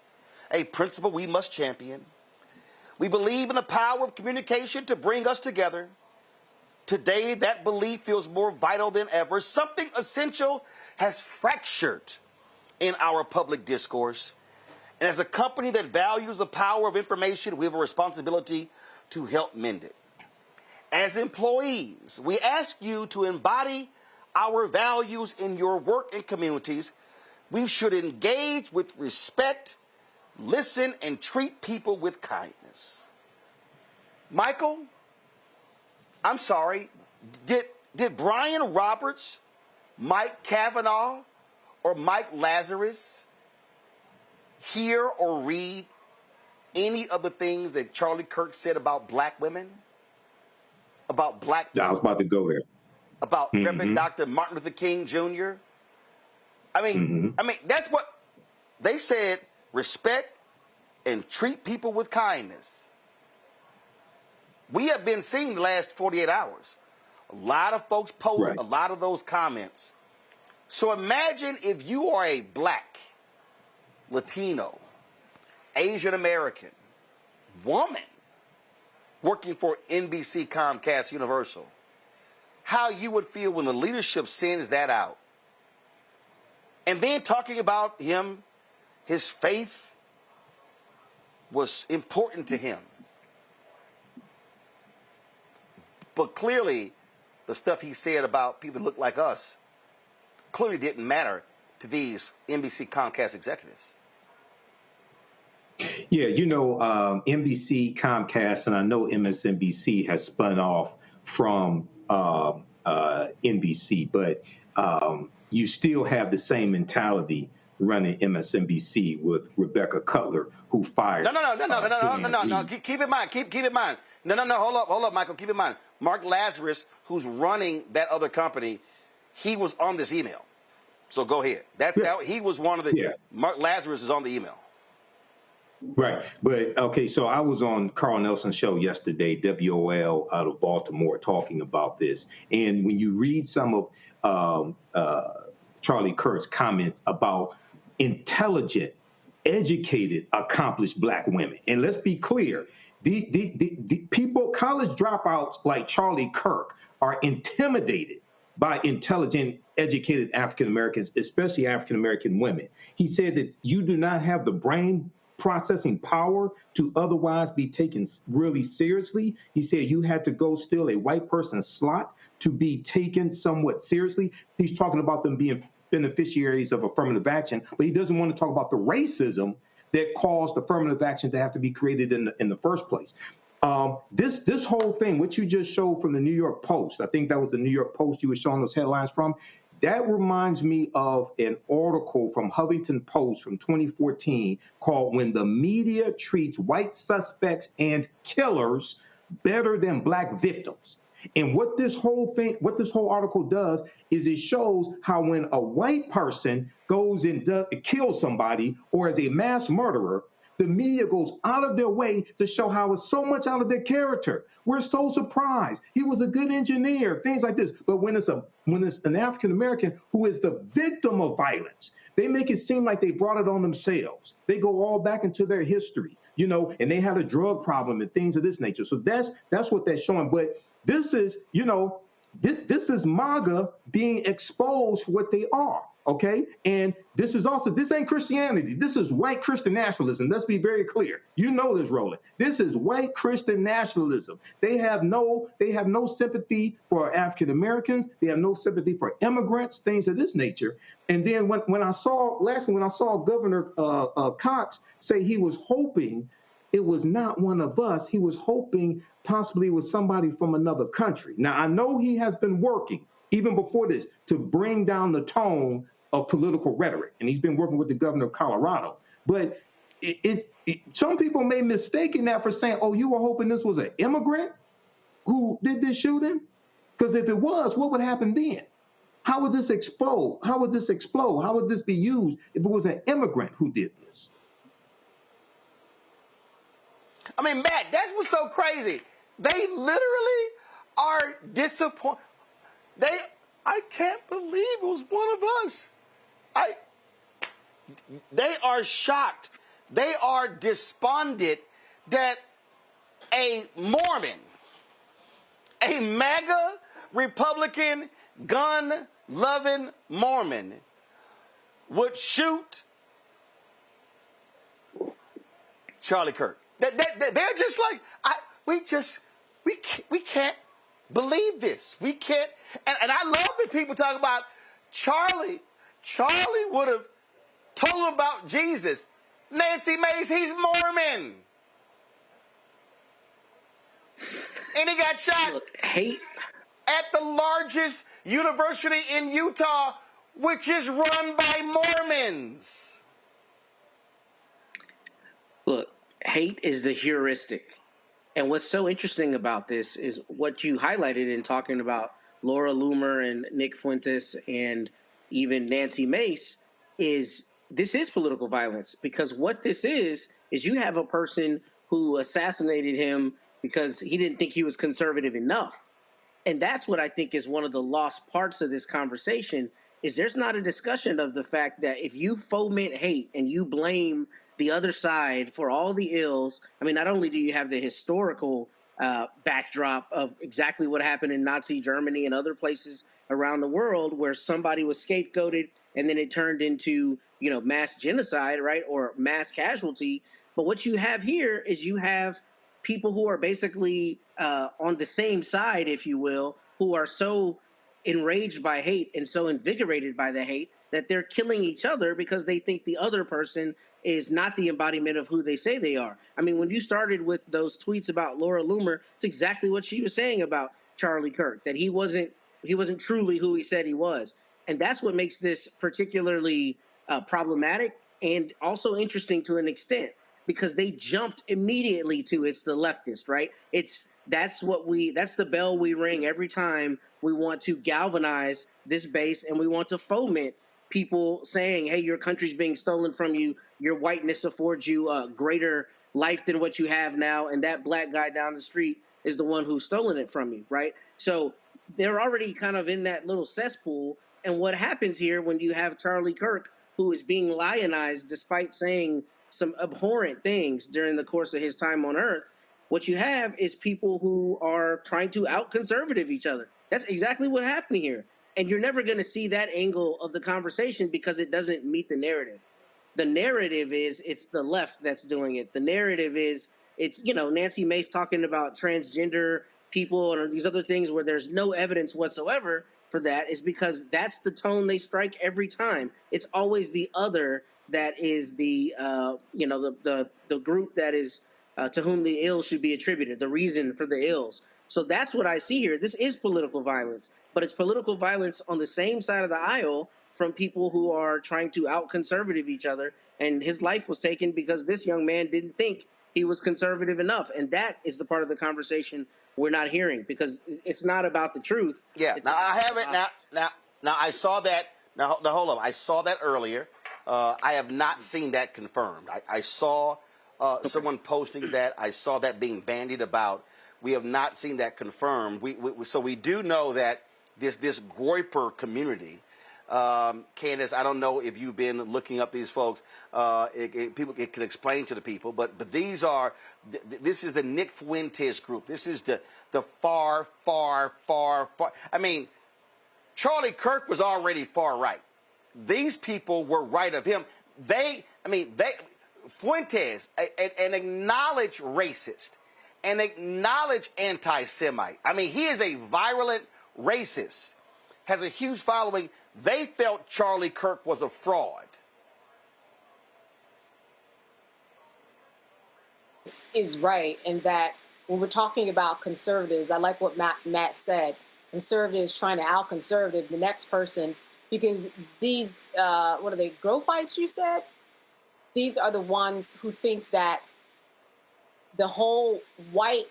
a principle we must champion. We believe in the power of communication to bring us together. Today, that belief feels more vital than ever. Something essential has fractured in our public discourse. And as a company that values the power of information, we have a responsibility to help mend it. As employees, we ask you to embody our values in your work and communities. We should engage with respect, listen, and treat people with kindness. Michael, I'm sorry, did Brian Roberts, Mike Kavanaugh, or Mike Lazarus hear or read any of the things that Charlie Kirk said about black women? About black people? I was about to go there. About Reverend Dr. Martin Luther King Jr.? I mean, that's what they said, respect and treat people with kindness. We have been seeing the last 48 hours. A lot of folks post a lot of those comments. So imagine if you are a black, Latino, Asian American woman working for NBC, Comcast, Universal, how you would feel when the leadership sends that out. And then talking about him, his faith was important to him. But clearly, the stuff he said about people that look like us clearly didn't matter to these NBC Comcast executives. Yeah, you know, NBC, Comcast, and I know MSNBC has spun off from NBC, but you still have the same mentality running MSNBC with Rebecca Cutler, who fired. No. Keep in mind. Keep in mind. No. Hold up, Michael. Keep in mind. Mark Lazarus, who's running that other company, he was on this email. So go ahead. He was one of the. Yeah. Mark Lazarus is on the email. Right. But, okay, so I was on Carl Nelson's show yesterday, WOL out of Baltimore, talking about this. And when you read some of Charlie Kirk's comments about intelligent, educated, accomplished black women, and let's be clear, the people, college dropouts like Charlie Kirk, are intimidated by intelligent, educated African Americans, especially African American women. He said that you do not have the brain processing power to otherwise be taken really seriously. He said you had to go steal a white person's slot to be taken somewhat seriously. He's talking about them being beneficiaries of affirmative action, but he doesn't want to talk about the racism that caused affirmative action to have to be created in the first place. This whole thing, what you just showed from the New York Post, I think that was the New York Post you were showing those headlines from, that reminds me of an article from Huffington Post from 2014 called "When the Media Treats White Suspects and Killers Better Than Black Victims." And what this whole article does is it shows how when a white person goes and kills somebody or is a mass murderer, the media goes out of their way to show how it's so much out of their character. We're so surprised. He was a good engineer, things like this. But when it's an African American who is the victim of violence, they make it seem like they brought it on themselves. They go all back into their history, and they had a drug problem and things of this nature. So that's what that's showing. But this is, this is MAGA being exposed for what they are. Okay, and this ain't Christianity. This is white Christian nationalism. Let's be very clear. You know this, Roland. This is white Christian nationalism. They have no sympathy for African Americans. They have no sympathy for immigrants, things of this nature. And then when I saw Governor Cox say he was hoping it was not one of us, he was hoping possibly it was somebody from another country. Now I know he has been working even before this to bring down the tone of political rhetoric. And he's been working with the governor of Colorado. But some people may mistake that for saying, oh, you were hoping this was an immigrant who did this shooting? Because if it was, what would happen then? How would this explode? How would this explode? How would this be used if it was an immigrant who did this? I mean, Matt, that's what's so crazy. They literally are disappointed. I can't believe it was one of us. They are shocked. They are despondent that a Mormon, a MAGA Republican, gun-loving Mormon would shoot Charlie Kirk. They're just like, we can't believe this. We can't. And I love that people talk about Charlie. Charlie would have told him about Jesus. Nancy Mace, he's Mormon. And he got shot at the largest university in Utah, which is run by Mormons. Look, hate is the heuristic. And what's so interesting about this is what you highlighted in talking about Laura Loomer and Nick Fuentes and even Nancy Mace is this is political violence, because what this is you have a person who assassinated him because he didn't think he was conservative enough. And that's what I think is one of the lost parts of this conversation is there's not a discussion of the fact that if you foment hate and you blame the other side for all the ills, I mean, not only do you have the historical backdrop of exactly what happened in Nazi Germany and other places around the world where somebody was scapegoated and then it turned into, mass genocide, right, or mass casualty. But what you have here is you have people who are basically on the same side, if you will, who are so enraged by hate and so invigorated by the hate that they're killing each other because they think the other person is not the embodiment of who they say they are. I mean, when you started with those tweets about Laura Loomer, it's exactly what she was saying about Charlie Kirk, that he wasn't truly who he said he was. And that's what makes this particularly problematic and also interesting to an extent, because they jumped immediately to it's the leftist, right? That's the bell we ring every time we want to galvanize this base and we want to foment people saying, hey, your country's being stolen from you. Your whiteness affords you a greater life than what you have now. And that black guy down the street is the one who's stolen it from you, right? So they're already kind of in that little cesspool. And what happens here when you have Charlie Kirk, who is being lionized despite saying some abhorrent things during the course of his time on Earth, what you have is people who are trying to out-conservative each other. That's exactly what happened here. And you're never going to see that angle of the conversation because it doesn't meet the narrative. The narrative is it's the left that's doing it. The narrative is it's, Nancy Mace talking about transgender people and these other things where there's no evidence whatsoever for that, is because that's the tone they strike every time. It's always the other that is the, the group that is to whom the ill should be attributed, the reason for the ills. So that's what I see here. This is political violence, but it's political violence on the same side of the aisle from people who are trying to out-conservative each other. And his life was taken because this young man didn't think he was conservative enough. And that is the part of the conversation we're not hearing, because it's not about the truth. Yeah, now I haven't, now I saw that, now hold up, I saw that earlier. I have not seen that confirmed. I saw someone posting that. I saw that being bandied about. We have not seen that confirmed. So we do know that this Groyper community, Candace, I don't know if you've been looking up these folks. People can explain to the people, but this is the Nick Fuentes group. This is the far. I mean, Charlie Kirk was already far right. These people were right of him. Fuentes, an acknowledged racist, an acknowledged anti-Semite. I mean, he is a virulent racist, has a huge following. They felt Charlie Kirk was a fraud. Is right in that when we're talking about conservatives, I like what Matt said, conservatives trying to out-conservative the next person, because these, what are they, Growfites, you said? These are the ones who think that the whole white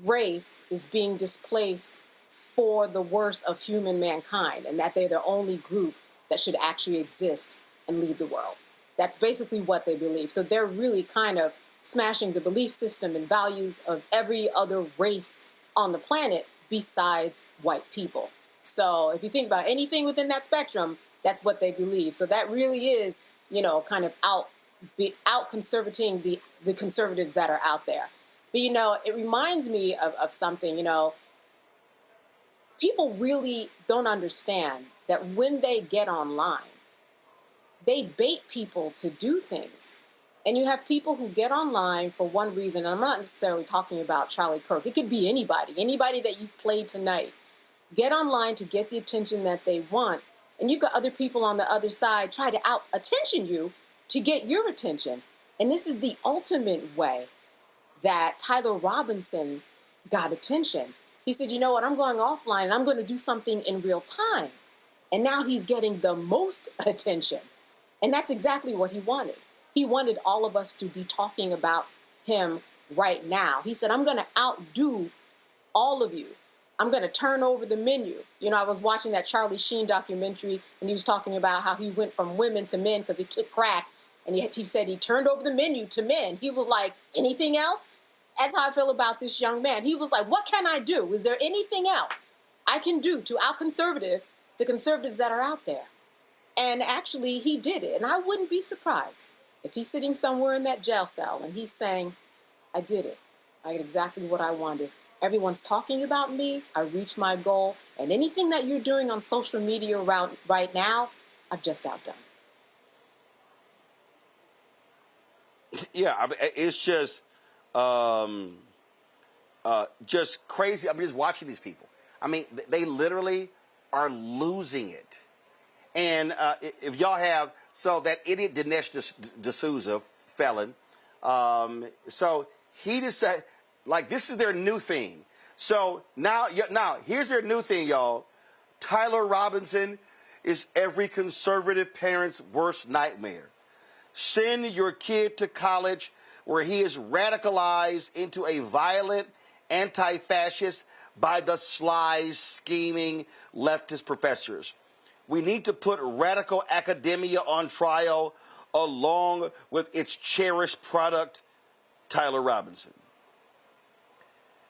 race is being displaced for the worst of human mankind, and that they're the only group that should actually exist and lead the world. That's basically what they believe. So they're really kind of smashing the belief system and values of every other race on the planet besides white people. So if you think about anything within that spectrum, that's what they believe. So that really is, kind of out conservating the conservatives that are out there. But, it reminds me of something, people really don't understand that when they get online, they bait people to do things. And you have people who get online for one reason, and I'm not necessarily talking about Charlie Kirk. It could be anybody that you've played tonight. Get online to get the attention that they want. And you've got other people on the other side try to out-attention you to get your attention. And this is the ultimate way that Tyler Robinson got attention. He said, you know what, I'm going offline and I'm going to do something in real time. And now he's getting the most attention. And that's exactly what he wanted. He wanted all of us to be talking about him right now. He said, I'm going to outdo all of you. I'm going to turn over the menu. I was watching that Charlie Sheen documentary, and he was talking about how he went from women to men because he took crack. And he said he turned over the menu to men. He was like, anything else? That's how I feel about this young man. He was like, what can I do? Is there anything else I can do to out-conservative the conservatives that are out there? And actually, he did it. And I wouldn't be surprised if he's sitting somewhere in that jail cell and he's saying, I did it. I got exactly what I wanted. Everyone's talking about me. I reached my goal. And anything that you're doing on social media right now, I've just outdone. Yeah, it's just crazy. I'm just watching these people. I mean, they literally are losing it. And if y'all have, so that idiot Dinesh D'Souza, felon, so he just said, like, this is their new thing. So now here's their new thing, y'all. Tyler Robinson is every conservative parent's worst nightmare. Send your kid to college where he is radicalized into a violent anti-fascist by the sly, scheming leftist professors. We need to put radical academia on trial along with its cherished product, Tyler Robinson.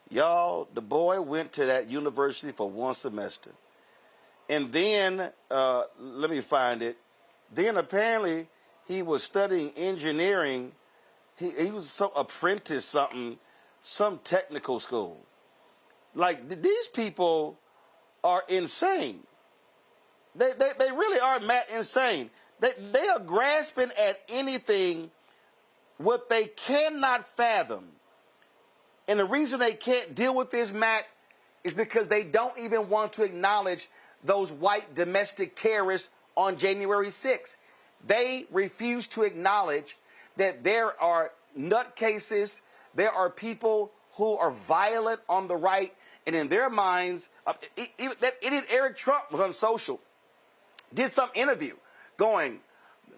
Y'all, the boy went to that university for one semester. And then, let me find it. Then apparently he was studying engineering. He was some apprentice something, some technical school. Like, these people are insane. They really are, Matt, insane. They are grasping at anything. What they cannot fathom, and the reason they can't deal with this, Matt, is because they don't even want to acknowledge those white domestic terrorists on January 6th. They refuse to acknowledge that there are nutcases, there are people who are violent on the right, and in their minds, that idiot Eric Trump was on social, did some interview going,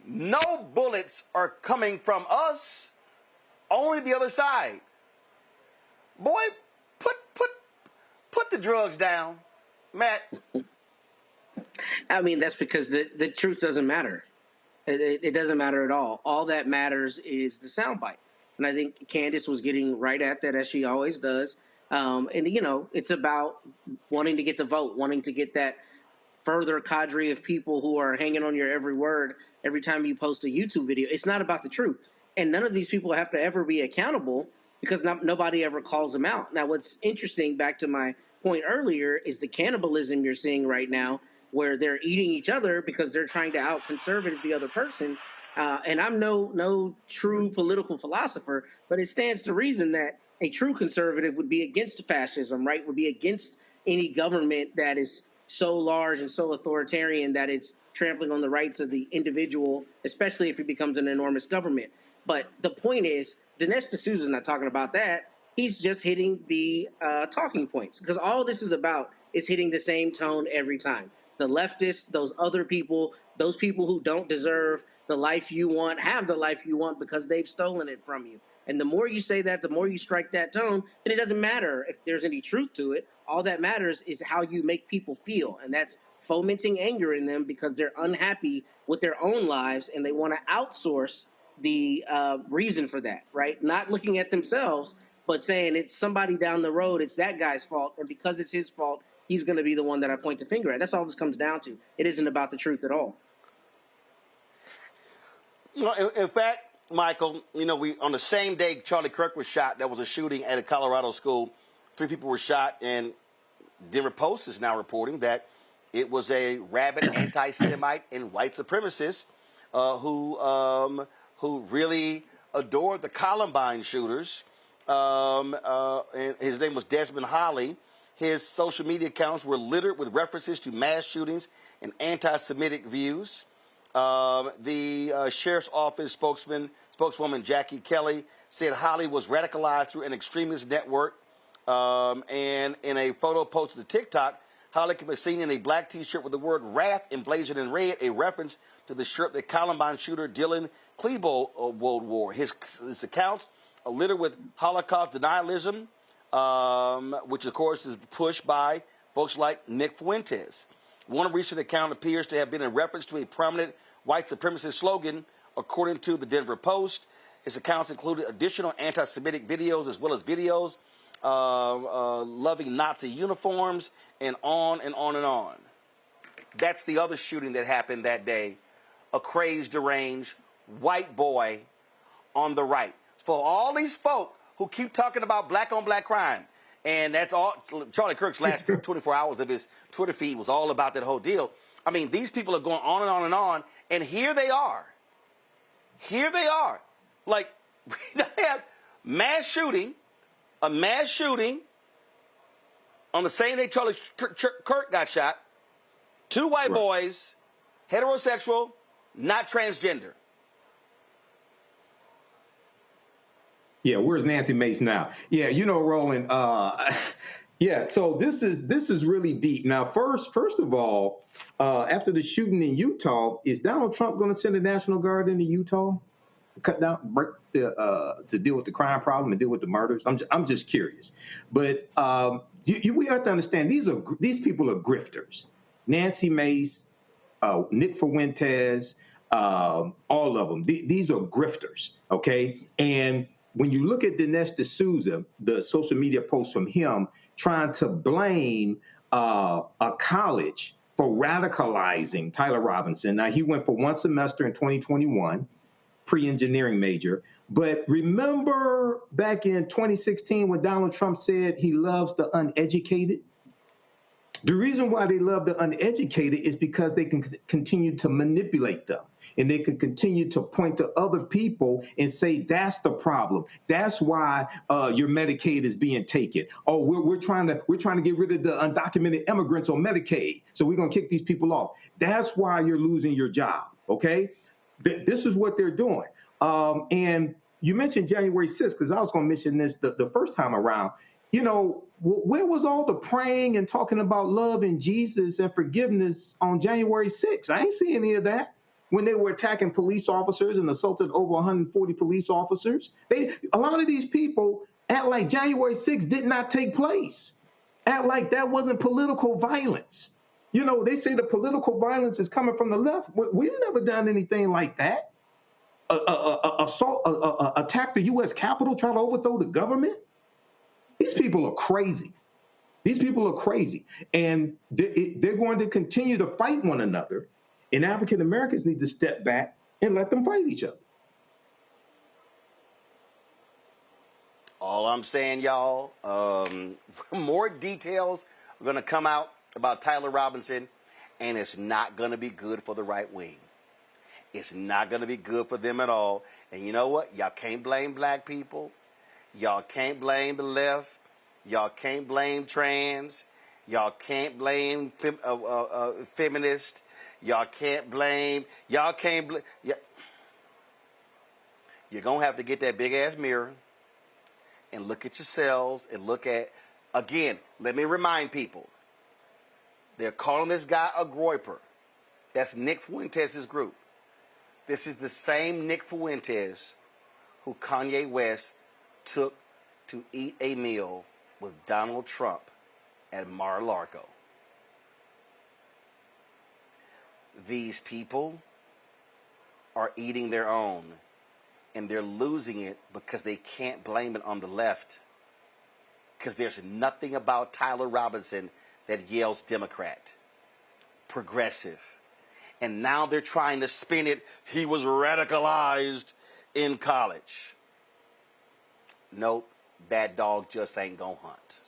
no bullets are coming from us, only the other side. Boy, put the drugs down, Matt. I mean, that's because the truth doesn't matter. It doesn't matter at all. All that matters is the soundbite. And I think Candace was getting right at that, as she always does. And, you know, it's about wanting to get the vote, wanting to get that further cadre of people who are hanging on your every word every time you post a YouTube video. It's not about the truth. And none of these people have to ever be accountable because nobody ever calls them out. Now, what's interesting, back to my point earlier, is the cannibalism you're seeing right now, where they're eating each other because they're trying to out-conservative the other person. And I'm no true political philosopher, but it stands to reason that a true conservative would be against fascism, right? Would be against any government that is so large and so authoritarian that it's trampling on the rights of the individual, especially if it becomes an enormous government. But the point is, Dinesh D'Souza's not talking about that. He's just hitting the talking points, because all this is about is hitting the same tone every time. The leftists, those other people, those people who don't deserve the life you want, have the life you want because they've stolen it from you. And the more you say that, the more you strike that tone, then it doesn't matter if there's any truth to it. All that matters is how you make people feel. And that's fomenting anger in them because they're unhappy with their own lives and they want to outsource the reason for that, right? Not looking at themselves, but saying it's somebody down the road, it's that guy's fault. And because it's his fault, he's going to be the one that I point the finger at. That's all this comes down to. It isn't about the truth at all. Well, in fact, Michael, you know, on the same day Charlie Kirk was shot, there was a shooting at a Colorado school. 3 people were shot, and Denver Post is now reporting that it was a rabid anti-Semite and white supremacist who really adored the Columbine shooters. And his name was Desmond Holly. His social media accounts were littered with references to mass shootings and anti-Semitic views. The sheriff's office spokeswoman Jackie Kelly said Holly was radicalized through an extremist network. And in a photo posted to TikTok, Holly can be seen in a black T-shirt with the word "wrath" emblazoned in red, a reference to the shirt that Columbine shooter Dylan Klebold wore. His accounts are littered with Holocaust denialism, which of course is pushed by folks like Nick Fuentes. One recent account appears to have been in reference to a prominent white supremacist slogan, according to the Denver Post. His accounts included additional anti-Semitic videos as well as videos loving Nazi uniforms, and on and on and on. That's the other shooting that happened that day. A crazed, deranged white boy on the right. For all these folk who keep talking about black-on-black crime, and that's all, Charlie Kirk's last 24 hours of his Twitter feed was all about that whole deal. I mean, these people are going on and on and on, and here they are. Here they are. Like, we have a mass shooting on the same day Charlie Kirk got shot. 2 white boys, heterosexual, not transgender. Yeah, where's Nancy Mace now? Yeah, you know, Roland. Yeah, so this is really deep. Now, first of all, after the shooting in Utah, is Donald Trump going to send the National Guard into Utah, to deal with the crime problem and deal with the murders? I'm just curious. But we have to understand these people are grifters. Nancy Mace, Nick Fuentes, all of them. These are grifters. Okay, and when you look at Dinesh D'Souza, the social media post from him trying to blame a college for radicalizing Tyler Robinson. Now, he went for 1 semester in 2021, pre-engineering major. But remember back in 2016 when Donald Trump said he loves the uneducated? The reason why they love the uneducated is because they can continue to manipulate them. And they can continue to point to other people and say, that's the problem. That's why your Medicaid is being taken. Oh, we're trying to get rid of the undocumented immigrants on Medicaid. So we're going to kick these people off. That's why you're losing your job. OK, this is what they're doing. And you mentioned January 6th, because I was going to mention this the first time around. You know, where was all the praying and talking about love and Jesus and forgiveness on January 6th? I ain't see any of that. When they were attacking police officers and assaulted over 140 police officers. A lot of these people act like January 6th did not take place. Act like that wasn't political violence. You know, they say the political violence is coming from the left. We've never done anything like that. Attack the U.S. Capitol, try to overthrow the government. These people are crazy. These people are crazy. And they're going to continue to fight one another. And African Americans need to step back and let them fight each other. All I'm saying, y'all, more details are going to come out about Tyler Robinson, and it's not going to be good for the right wing. It's not going to be good for them at all. And you know what? Y'all can't blame black people. Y'all can't blame the left. Y'all can't blame trans. Y'all can't blame feminists. Y'all can't blame. You're going to have to get that big-ass mirror and look at yourselves and look at, again, let me remind people, they're calling this guy a groyper. That's Nick Fuentes' group. This is the same Nick Fuentes who Kanye West took to eat a meal with Donald Trump at Mar-a-Lago. These people are eating their own, and they're losing it because they can't blame it on the left. Because there's nothing about Tyler Robinson that yells Democrat, progressive. And now they're trying to spin it, he was radicalized in college. Nope, that dog just ain't gonna hunt.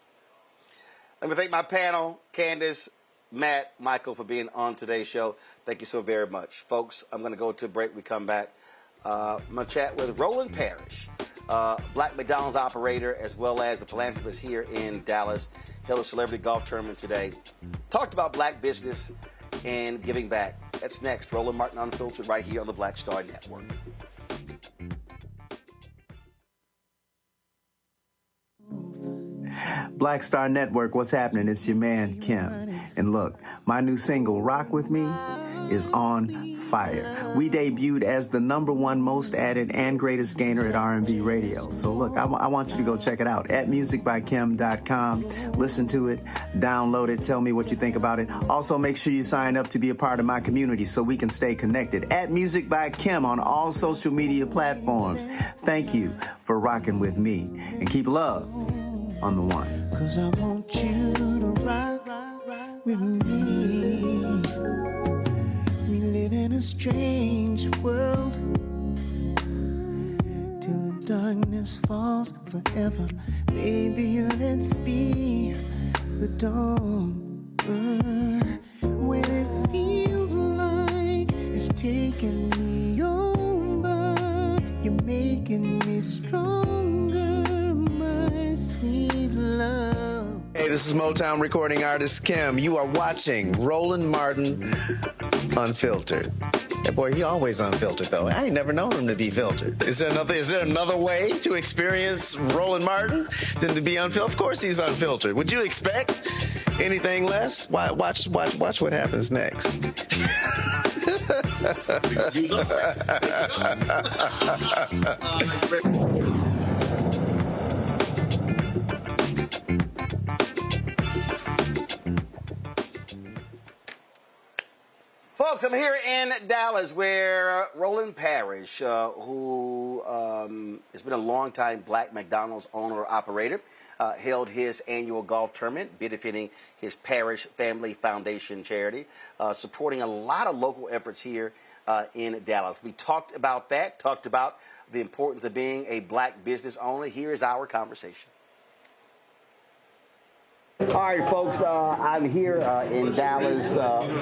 Let me thank my panel, Candace, Matt, Michael, for being on today's show. Thank you so very much. Folks, I'm going to go to a break. We come back. I'm going to chat with Roland Parrish, Black McDonald's operator, as well as a philanthropist here in Dallas. Held a celebrity golf tournament today. Talked about black business and giving back. That's next. Roland Martin Unfiltered right here on the Black Star Network. Black Star Network, what's happening? It's your man, Kim. And look, my new single, Rock With Me, is on fire. We debuted as the #1 most added and greatest gainer at R&B radio. So look, I want you to go check it out at musicbykim.com. Listen to it, download it, tell me what you think about it. Also, make sure you sign up to be a part of my community so we can stay connected. At Music by Kim on all social media platforms. Thank you for rocking with me. And keep love on the one. 'Cause I want you to rock with me. We live in a strange world till the darkness falls forever. Baby, let's be the dawn. When it feels like it's taking me over, you're making me stronger, my sweet love. Hey, this is Motown recording artist Kim. You are watching Roland Martin Unfiltered. That boy, he always unfiltered though. I ain't never known him to be filtered. Is there another way to experience Roland Martin than to be unfiltered? Of course he's unfiltered. Would you expect anything less? Watch what happens next. Folks, I'm here in Dallas where Roland Parrish, who has been a longtime Black McDonald's owner-operator, held his annual golf tournament benefiting his Parrish Family Foundation charity, supporting a lot of local efforts here in Dallas. We talked about that, talked about the importance of being a black business owner. Here is our conversation. All right, folks, I'm here in Dallas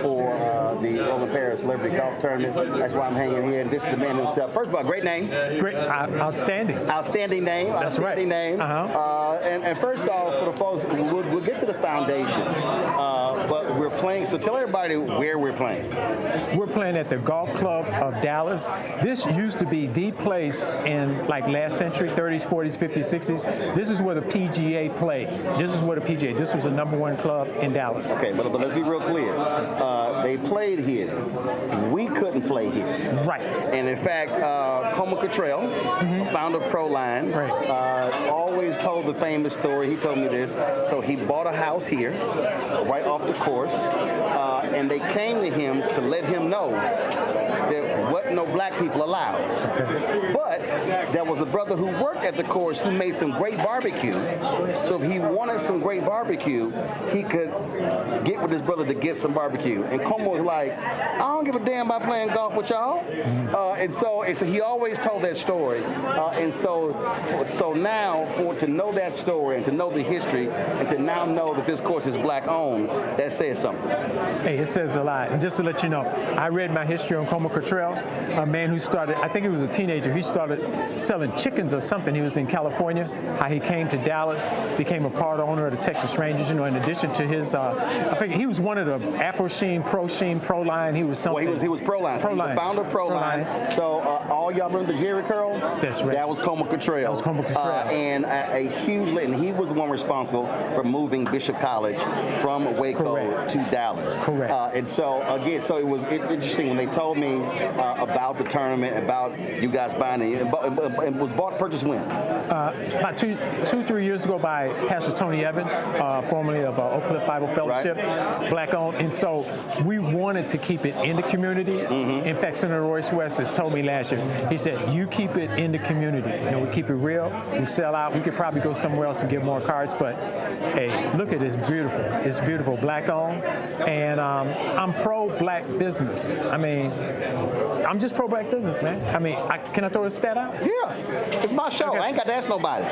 for the Roland Paris Celebrity Golf Tournament. That's why I'm hanging here. And this is the man himself. First of all, great name. Great, outstanding. Outstanding name. That's outstanding right. name. And first off, for the folks, we'll get to the foundation. But we're playing, so tell everybody where we're playing. We're playing at the Golf Club of Dallas. This used to be the place in like last century, 30s, 40s, 50s, 60s. This is where the PGA played. This is where the PGA, this was the #1 club in Dallas. Okay, but let's be real clear. They played here. We couldn't play here. Right. And in fact, Coma Cottrell, founder of Proline, always told the famous story. He told me this. So he bought a house here, right off the course, and they came to him to let him know that wasn't no black people allowed. But there was a brother who worked at the course who made some great barbecue. So if he wanted some great barbecue, he could get with his brother to get some barbecue. And Como was like, I don't give a damn about playing golf with y'all. And so he always told that story. And so now to know that story and to know the history and to now know that this course is black owned, that says something. Hey, it says a lot. And just to let you know, I read my history on Coma Cottrell, a man who started, I think he was a teenager, he started selling chickens or something. He was in California, how he came to Dallas, became a part owner of the Texas Rangers, in addition to his, I think he was one of the Afro-Sheen, Proline, he was something. Well, he was Proline. So he was the founder of Proline. So all y'all remember the Jerry Curl? That's right. That was Coma Cottrell. That was Coma Cottrell. And a huge, and he was the one responsible for moving Bishop College from Waco to Dallas. Correct. And so again, so it was interesting when they told me about the tournament, about you guys buying it. It was purchased when? About two, 3 years ago by Pastor Tony Evans, formerly of Oak Cliff Bible Fellowship, black owned. And so we wanted to keep it in the community. In fact, Senator Royce West has told me last year, he said, you keep it in the community. We keep it real, we sell out. We could probably go somewhere else and get more cards, but hey, look at this, beautiful. It's beautiful, black owned. And I'm pro-black business. I mean, I'm just pro-black business, man. I mean, can I throw a stat out? Yeah, it's my show. Okay. I ain't got to ask nobody.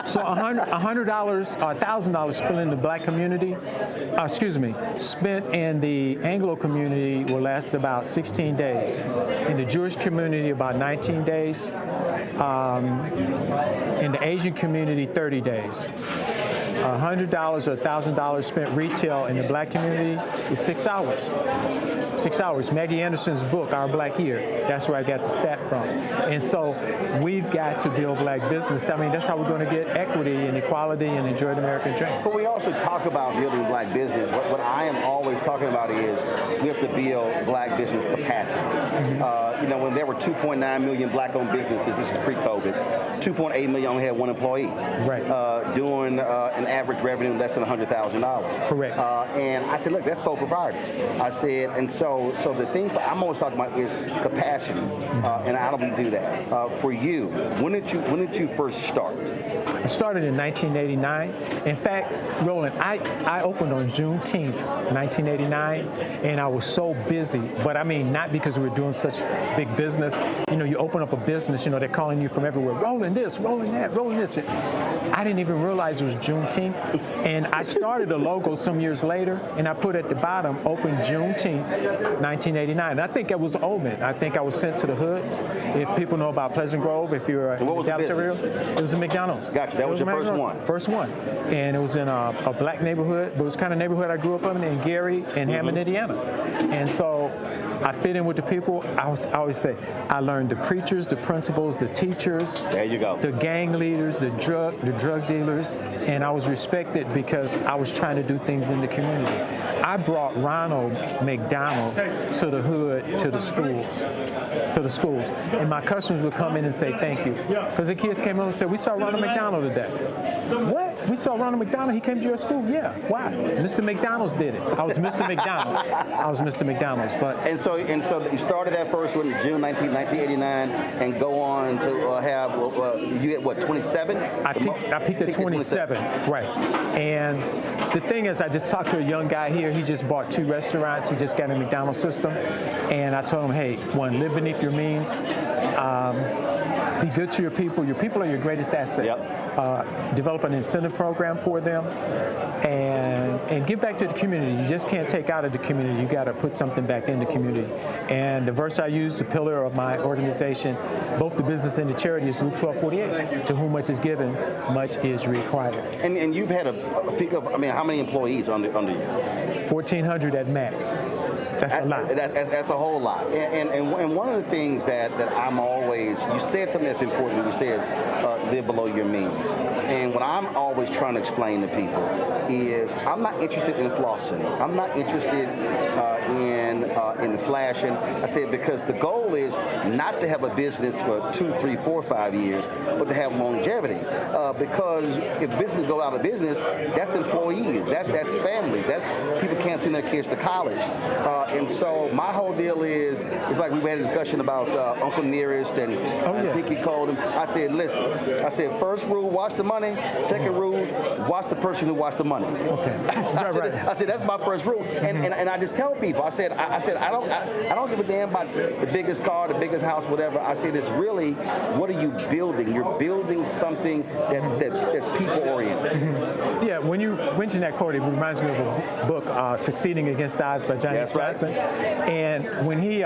So $100, $1,000 spent in the black community, spent in the Anglo community will last about 16 days. In the Jewish community, about 19 days. In the Asian community, 30 days. $100 or $1,000 spent retail in the black community is 6 hours. 6 hours. Maggie Anderson's book, Our Black Year, that's where I got the stat from. And so we've got to build black business. I mean, that's how we're going to get equity and equality and enjoy the American dream. But we also talk about building black business. What I am always talking about is we have to build black business capacity. When there were 2.9 million black-owned businesses, this is pre-COVID, 2.8 million only had one employee. Right. Doing an average revenue less than $100,000. Correct. And I said, look, that's sole proprietors. I said, and so the thing I'm always talking about is capacity, and how do we do that? For you, when did you first start? I started in 1989. In fact, Roland, I opened on Juneteenth, 1989, and I was so busy. But I mean, not because we were doing such big business. You open up a business, they're calling you from everywhere. Rolling this, rolling that, rolling this. I didn't even realize it was Juneteenth. And I started a logo some years later, and I put at the bottom, open Juneteenth, 1989. And I think that was an omen. I think I was sent to the hood. If people know about Pleasant Grove, if you're a Dallas area, it was a McDonald's. Gotcha. That was your first one. First one. And it was in a black neighborhood, but it was the kind of neighborhood I grew up in Gary and Hammond, Indiana. And so I fit in with the people. I always say, I learned the preachers, the principals, the teachers. There you go. The gang leaders, the drug dealers, and I was respected because I was trying to do things in the community. I brought Ronald McDonald to the hood, to the schools. And my customers would come in and say thank you. Because the kids came in and said, we saw Ronald McDonald today. What? We saw Ronald McDonald? He came to your school? Yeah. Why? Mr. McDonald's did it. I was Mr. McDonald. I was Mr. McDonald's. And so you started that first one in June 1989 and go on to have, you had what, 27? I peaked at 27, right. And the thing is, I just talked to a young guy here. He just bought 2 restaurants. He just got a McDonald's system. And I told him, hey, one, live beneath your means. Be good to your people. Your people are your greatest asset. Develop an incentive program for them, and give back to the community. You just can't take out of the community. You got to put something back in the community. And the verse I use, the pillar of my organization, both the business and the charity, is Luke 12:48. To whom much is given, much is required. And you've had a peak of, I mean, how many employees under you? 1,400 at max. That's a lot. That's a whole lot. And one of the things that I'm always, you said something that's important. You said live below your means. And what I'm always trying to explain to people is I'm not interested in flossing. I'm not interested in flashing. I said because the goal is not to have a business for 2, 3, 4, 5 years, but to have longevity. Because if business go out of business, that's employees, that's families, that's people can't send their kids to college. And so my whole deal is, it's like we had a discussion about Uncle Nearest and Pinky Coldham. I said, listen, I said, first rule, watch the money. Second rule, watch the person who watched the money. Okay. I said, that's my first rule. And I just tell people, I said, I don't give a damn about the biggest car, the biggest house, whatever. I said, it's really, what are you building? You're building something that's people oriented. Yeah, when you mention that quote, it reminds me of a book, Succeeding Against Odds by John S. Johnson. And when he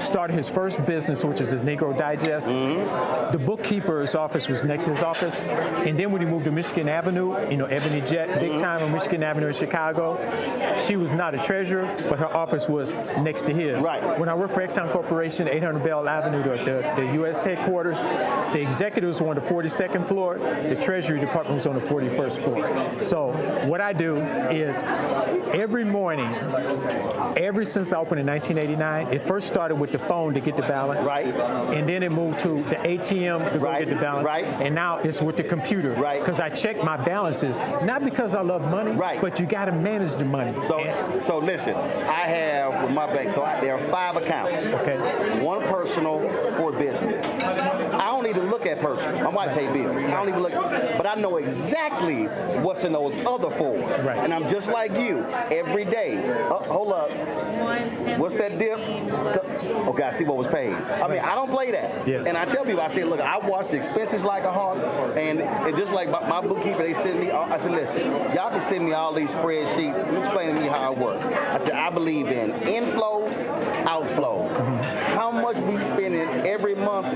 started his first business, which is his Negro Digest, the bookkeeper's office was next to his office. And then when he moved to Michigan Avenue, Ebony Jet, big time on Michigan Avenue in Chicago, she was not a treasurer, but her office was next to his. Right. When I worked for Exxon Corporation, 800 Bell Avenue, the U.S. headquarters, the executives were on the 42nd floor, the Treasury Department was on the 41st floor. So what I do is every morning, ever since I opened in 1989, it first started with the phone to get the balance. Right. And then it moved to the ATM to go get the balance. Right. And now it's with the computer. Right. Because I check my balances, not because I love money, but you got to manage the money. So listen, I have with my bank, there are 5 accounts. Okay. One personal, 4 business. I don't even look at personal. My wife pays bills. I don't even look, but I know exactly what's in those other 4. Right. And I'm just like you. Every day. Hold up. What's that dip? Okay, I see what was paid. I mean, I don't play that. Yeah. And I tell people, I say, look, I watch the expenses like a hawk, and just like my bookkeeper, they send me, I said, listen, y'all can send me all these spreadsheets and explain to me how I work. I said, I believe in inflow, outflow. How much we spending every month,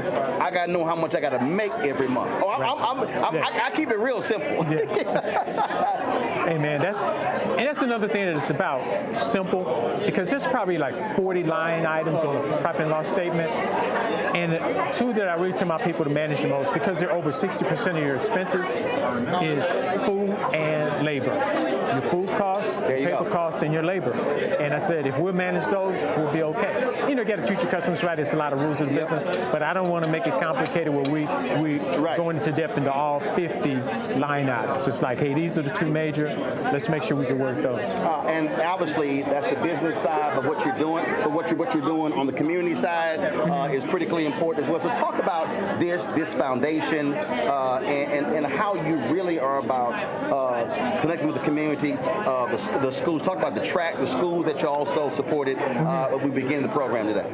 I got to know how much I got to make every month. I keep it real simple. Hey, man, that's another thing that it's about, simple, because there's probably like 40 line items on a profit and loss statement. And the 2 that I really tell my people to manage the most, because they're over 60% of your expenses, is food and labor. Your food costs, paper costs, and your labor. And I said, if we'll manage those, we'll be okay. You got to treat your customers right. There's a lot of rules of the business, but I don't want to make it complicated where we go into depth into all 50 line items. It's like, hey, these are the 2 major. Let's make sure we can work those. And obviously, that's the business side of what you're doing, but what you're doing on the community side is critically important as well. So talk about this foundation and how you really are about connecting with the community, the schools. Talk about the schools that you also supported when we began the program today.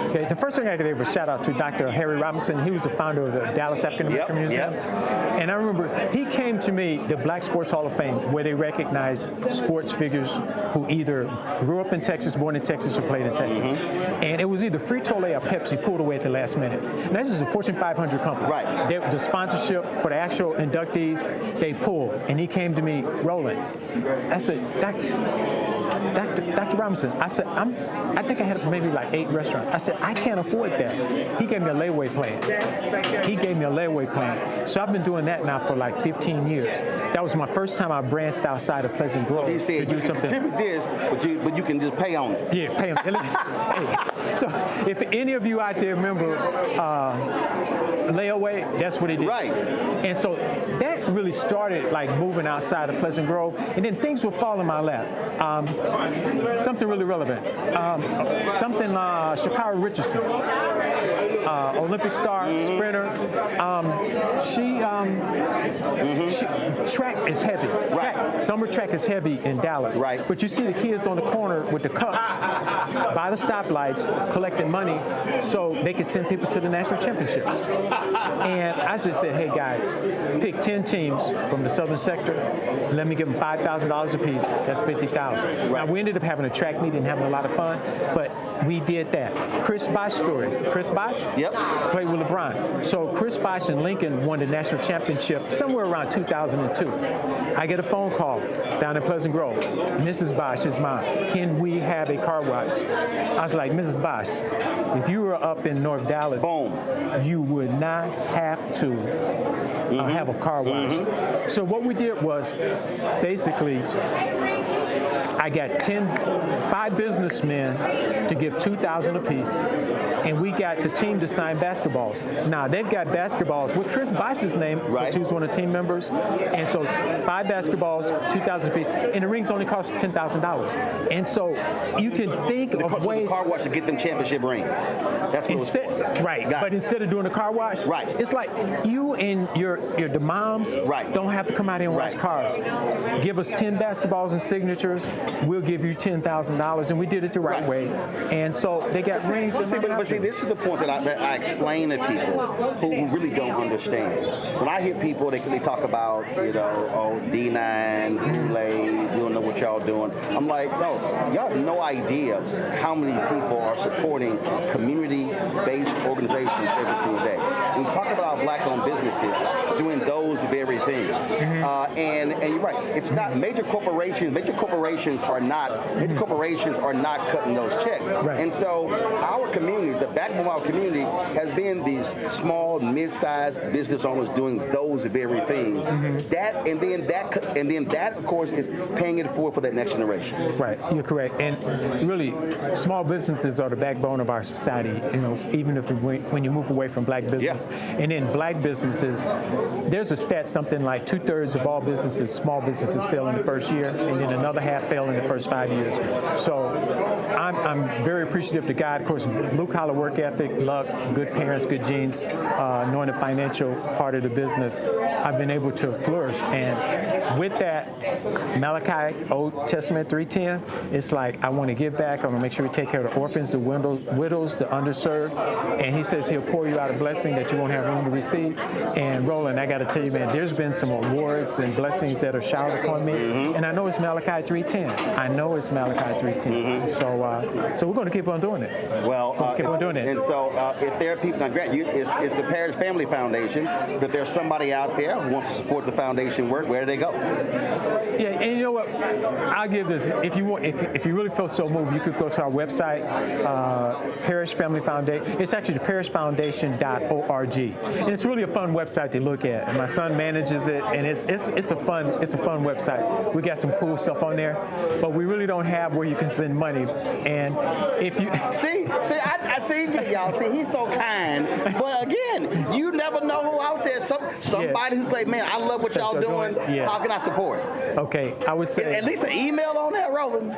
Okay, the first thing I gave a shout out to Dr. Harry Robinson. He was the founder of the Dallas African American Museum. And I remember he came to me, the Black Sports Hall of Fame, where they recognize sports figures who either grew up in Texas, born in Texas, or played in Texas. And it was either Frito-Lay or Pepsi pulled away at the last minute. Now, this is a Fortune 500 company. Right. The sponsorship for the actual inductees, they pulled. And he came to me, Roland. I said, Dr. Robinson, I said, I think I had maybe like 8 restaurants. I said, I can't afford that. He gave me a layaway plan. So I've been doing that now for like 15 years. That was my first time I branched outside of Pleasant Grove. So he said, you can contribute this, but you can just pay on it. Yeah, pay on it. Hey. So if any of you out there remember layaway, that's what he did. Right. And so that really started like moving outside of Pleasant Grove, and then things would fall in my lap. Something really relevant. Shakara Richardson. Olympic star, sprinter. Track is heavy. Summer track is heavy in Dallas. Right. But you see the kids on the corner with the cups by the stoplights collecting money so they could send people to the national championships. And I just said, hey guys, pick 10 teams from the southern sector. Let me give them $5,000 apiece. That's $50,000. Now we ended up having a track meet and having a lot of fun, but we did that. Chris Bosh story. Chris Bosh? Yep. Played with LeBron. So Chris Bosh and Lincoln won the national championship somewhere around 2002. I get a phone call down in Pleasant Grove. Mrs. Bosh is mine. Can we have a car wash? I was like, Mrs. Bosh, if you were up in North Dallas, boom, you would not have to have a car wash. So what we did was basically I got 5 businessmen to give $2,000 apiece, and we got the team to sign basketballs. Now they've got basketballs with Chris Bosh's name, because he was one of the team members, and so 5 basketballs, $2,000 apiece, and the rings only cost $10,000. And so you can think of ways. The car wash to get them championship rings. That's what instead, it was for. Right. But instead of doing a car wash, it's like you and the moms don't have to come out here and wash cars. Give us 10 basketballs and signatures. We'll give you $10,000, and we did it the right way. And so they got rings. But see, this is the point that I explain to people who really don't understand. When I hear people, they talk about, D9, Kool-Aid, we don't know what y'all doing. I'm like, no, y'all have no idea how many people are supporting community-based organizations every single day. And we talk about black-owned businesses doing those very things. And you're right. It's not major corporations. Major corporations are not cutting those checks. And so our community, the backbone of our community, has been these small, mid-sized business owners doing those very things. That and then that of course is paying it forward for that next generation. Right, you're correct. And really, small businesses are the backbone of our society. Even if when you move away from black business, and in black businesses, there's a stat something like 2/3 of all businesses, small businesses, fail in the first year, and then another half fail in the first 5 years. So I'm very appreciative to God. Of course, blue-collar work ethic, luck, good parents, good genes, knowing the financial part of the business, I've been able to flourish. And with that, Malachi, Old Testament 3:10, it's like, I want to give back. I'm going to make sure we take care of the orphans, the widows, the underserved. And he says he'll pour you out a blessing that you won't have room to receive. And Roland, I got to tell you, man, there's been some awards and blessings that are showered upon me. And I know it's Malachi 3:10. I know it's Malachi 3:10. So we're going to keep on doing it. Well, keep on doing it. And so if there are people, now Grant, it's the Parish Family Foundation, but if there's somebody out there who wants to support the foundation work, where do they go? Yeah, and you know what? I'll give this. If you want, if you really feel so moved, you could go to our website, Parish Family Foundation. It's actually the parishfoundation.org, and it's really a fun website to look at. And my son manages it, and it's a fun website. We got some cool stuff on there, but we really don't have where you can send money. And if you see, I see y'all. See, he's so kind, but again, you never know who out there. Somebody who's like, man, I love what y'all doing. How can I support? Okay, I would say at least an email on that, Roland.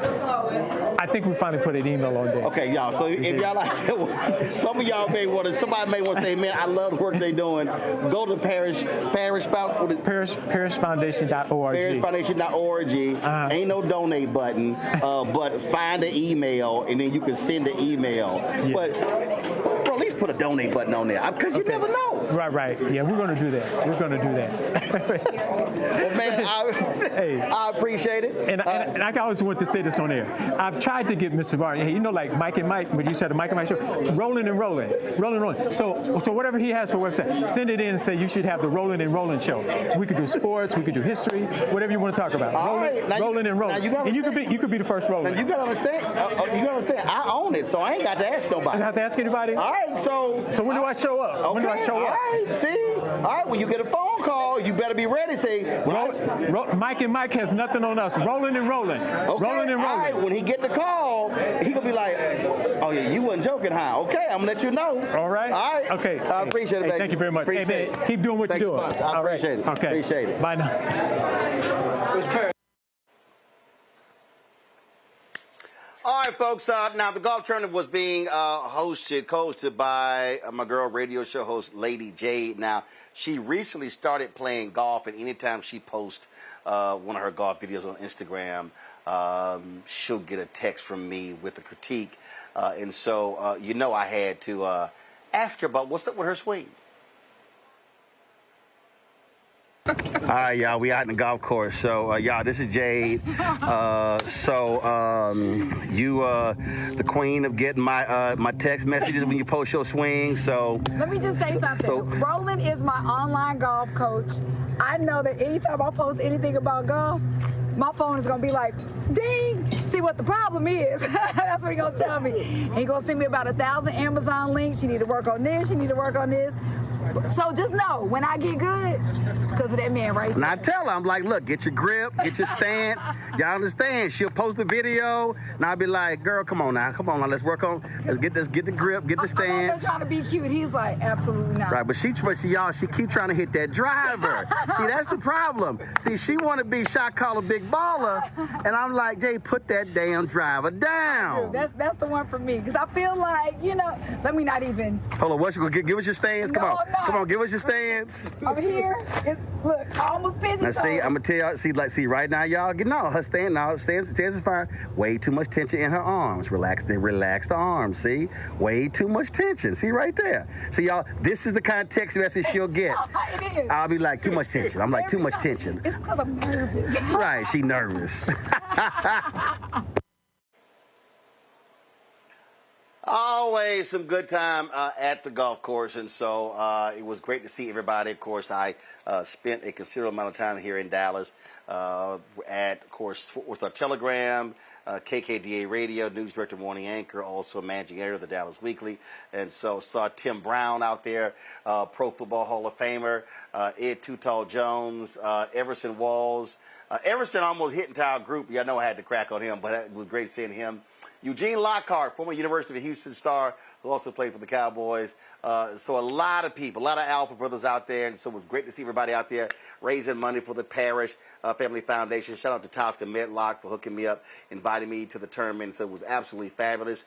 I think we finally put an email on there. Okay, y'all. So if y'all like, some of y'all somebody may want to say, man, I love the work they're doing. Go to parishfoundation.org. Parishfoundation.org. Ain't no donate button, but find the email and then you can send the email. But bro, at least put a donate button on there because you never know. Right. Yeah, we're going to do that. Well, man, I appreciate it. And I always want to say this on air. I've tried to get Mr. Martin, hey, like Mike and Mike, when you said the Mike and Mike show, rolling. So whatever he has for a website, send it in and say you should have the Rolling and Rolling show. We could do sports, we could do history, whatever you want to talk about. Rolling. And you could be the first Rolling. Now you gotta understand. I own it, so I ain't got to ask nobody. I don't have to ask anybody. All right, so when do I show up? Okay, when do I show up? All right, see. All right, when you get a phone call, you better be ready. Say, Mike and Mike has nothing on us. Rolling. Okay. Rolling. All right, when he get the call, he gonna be like, oh yeah, you wasn't joking, huh? Okay, I'm gonna let you know. All right. Okay. I appreciate it, baby. Thank you very much. Appreciate it. Keep doing what you're doing. I appreciate it. Okay. Appreciate it. Bye now. All right, folks. Now, the golf tournament was being hosted by my girl, radio show host, Lady Jade. Now, she recently started playing golf, and anytime she posts one of her golf videos on Instagram, she'll get a text from me with a critique. And so, I had to ask her about what's up with her swing. All right, y'all, we out in the golf course. So, y'all, this is Jade. You the queen of getting my text messages when you post your swing. So let me just say something. Roland is my online golf coach. I know that anytime I post anything about golf, my phone is gonna be like, ding. See what the problem is. That's what he's gonna tell me. He's gonna send me about 1,000 Amazon links. You need to work on this. You need to work on this. So just know, when I get good, it's because of that man right there. And I tell her, I'm like, look, get your grip, get your stance. Y'all understand? She'll post a video, and I'll be like, girl, come on now, let's work on, get the grip, get the stance. I'm trying to be cute. He's like, absolutely not. Right, but she keep trying to hit that driver. See, that's the problem. See, she want to be shot caller big baller, and I'm like, Jay, put that damn driver down. Dude, that's the one for me, because I feel like, let me not even. Hold on, what's you gonna give us your stance? Come on. Come on, give us your stance. I'm here. Look, I almost pigeon. Now, see, I'm gonna tell y'all. See, right now, y'all, her stance is fine. Way too much tension in her arms. Relax the arms. See, way too much tension. See, right there. See, y'all, this is the kind of text message she'll get. It is. I'll be like, too much tension. I'm like, too much tension. It's because I'm nervous. Right, she nervous. Always some good time at the golf course, and so it was great to see everybody. Of course, I spent a considerable amount of time here in Dallas at, of course, Fort Worth Telegram, KKDA Radio, News Director, Morning Anchor, also managing editor of the Dallas Weekly, and so saw Tim Brown out there, Pro Football Hall of Famer, Ed Too Tall Jones, Everson Walls. Everson almost hit into our group. Y'all know I had to crack on him, but it was great seeing him. Eugene Lockhart, former University of Houston star, who also played for the Cowboys. So a lot of people, a lot of Alpha brothers out there. And so it was great to see everybody out there raising money for the Parish Family Foundation. Shout out to Tosca Medlock for hooking me up, inviting me to the tournament. So it was absolutely fabulous.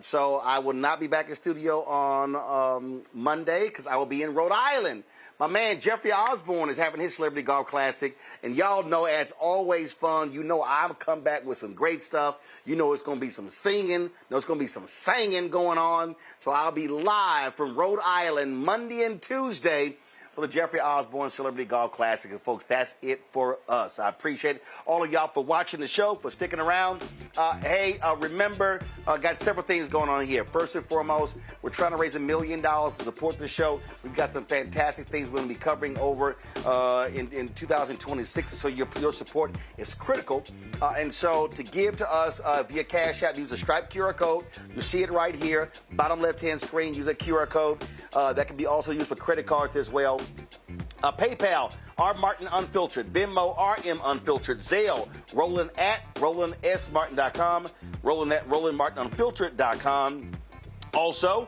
So I will not be back in studio on Monday because I will be in Rhode Island. My man Jeffrey Osborne is having his Celebrity Golf Classic, and y'all know it's always fun. You know I'll come back with some great stuff. You know it's going to be some singing. There's going to be some singing going on. So I'll be live from Rhode Island Monday and Tuesday for the Jeffrey Osborne Celebrity Golf Classic. And folks, that's it for us. I appreciate all of y'all for watching the show, for sticking around. Remember, got several things going on here. First and foremost, we're trying to raise $1 million to support the show. We've got some fantastic things we're going to be covering over in 2026. So your support is critical. And so to give to us via Cash App, use the Stripe QR code. You see it right here, bottom left-hand screen. Use that QR code. That can be also used for credit cards as well. PayPal, R. Martin Unfiltered. Venmo, RM Unfiltered. Zelle, Roland at RolandSMartin.com. Roland at RolandMartinUnfiltered.com. Also,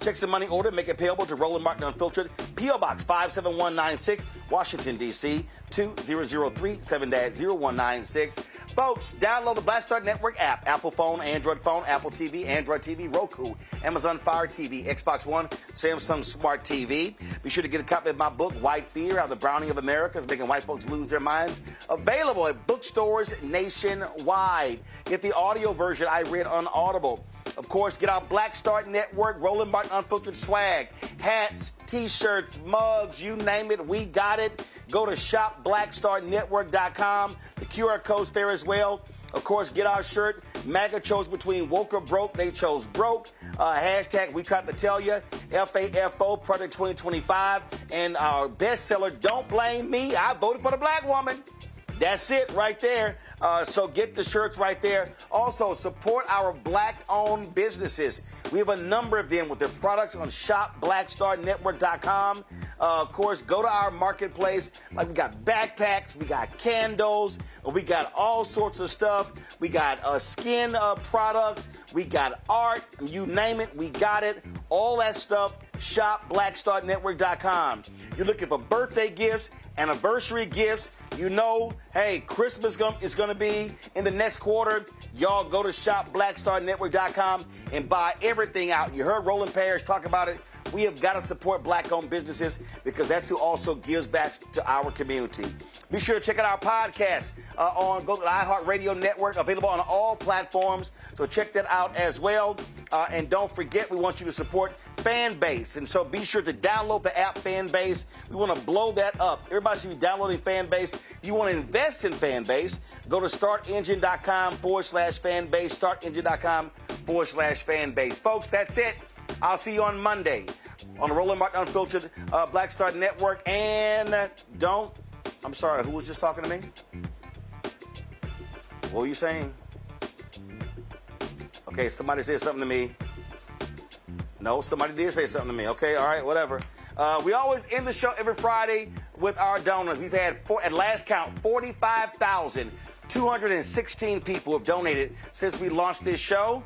check some money order, make it payable to Roland Martin Unfiltered, P.O. Box 57196, Washington, D.C., 2003 7-0196. Folks, download the Black Star Network app, Apple phone, Android phone, Apple TV, Android TV, Roku, Amazon Fire TV, Xbox One, Samsung Smart TV. Be sure to get a copy of my book, White Fear, How the Browning of America is Making White Folks Lose Their Minds. Available at bookstores nationwide. Get the audio version I read on Audible. Of course, get our Black Star Network, Roland Martin Unfiltered swag, hats, T-shirts, mugs, you name it, we got it. Go to shopblackstarnetwork.com. The QR code's there as well. Of course, get our shirt. MAGA chose between woke or broke. They chose broke. Hashtag we tried to tell you. FAFO Project 2025. And our bestseller, Don't Blame Me. I voted for the black woman. That's it right there. So get the shirts right there. Also, support our black-owned businesses. We have a number of them with their products on shopblackstarnetwork.com. Of course, go to our marketplace. Like we got backpacks, we got candles, we got all sorts of stuff. We got skin products, we got art, you name it, we got it. All that stuff, shopblackstarnetwork.com. You're looking for birthday gifts, anniversary gifts. You know, hey, Christmas is going to be in the next quarter. Y'all go to shopblackstarnetwork.com and buy everything out. You heard Roland Parrish talk about it. We have got to support black-owned businesses because that's who also gives back to our community. Be sure to check out our podcast go to the iHeartRadio Network, available on all platforms. So check that out as well. And don't forget, we want you to support Fanbase. And so be sure to download the app Fanbase. We want to blow that up. Everybody should be downloading Fanbase. If you want to invest in Fanbase, go to startengine.com/Fanbase, startengine.com/Fanbase. Folks, that's it. I'll see you on Monday on the Roland Martin Unfiltered Black Star Network. And I'm sorry, who was just talking to me? What were you saying? Okay, somebody said something to me. No, somebody did say something to me. Okay, all right, whatever. We always end the show every Friday with our donors. We've had, at last count, 45,216 people have donated since we launched this show.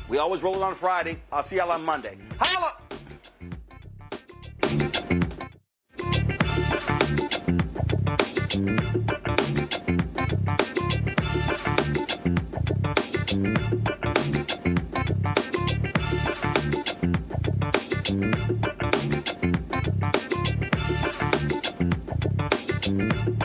We always roll it on Friday. I'll see y'all on Monday. Holla! Mm-hmm.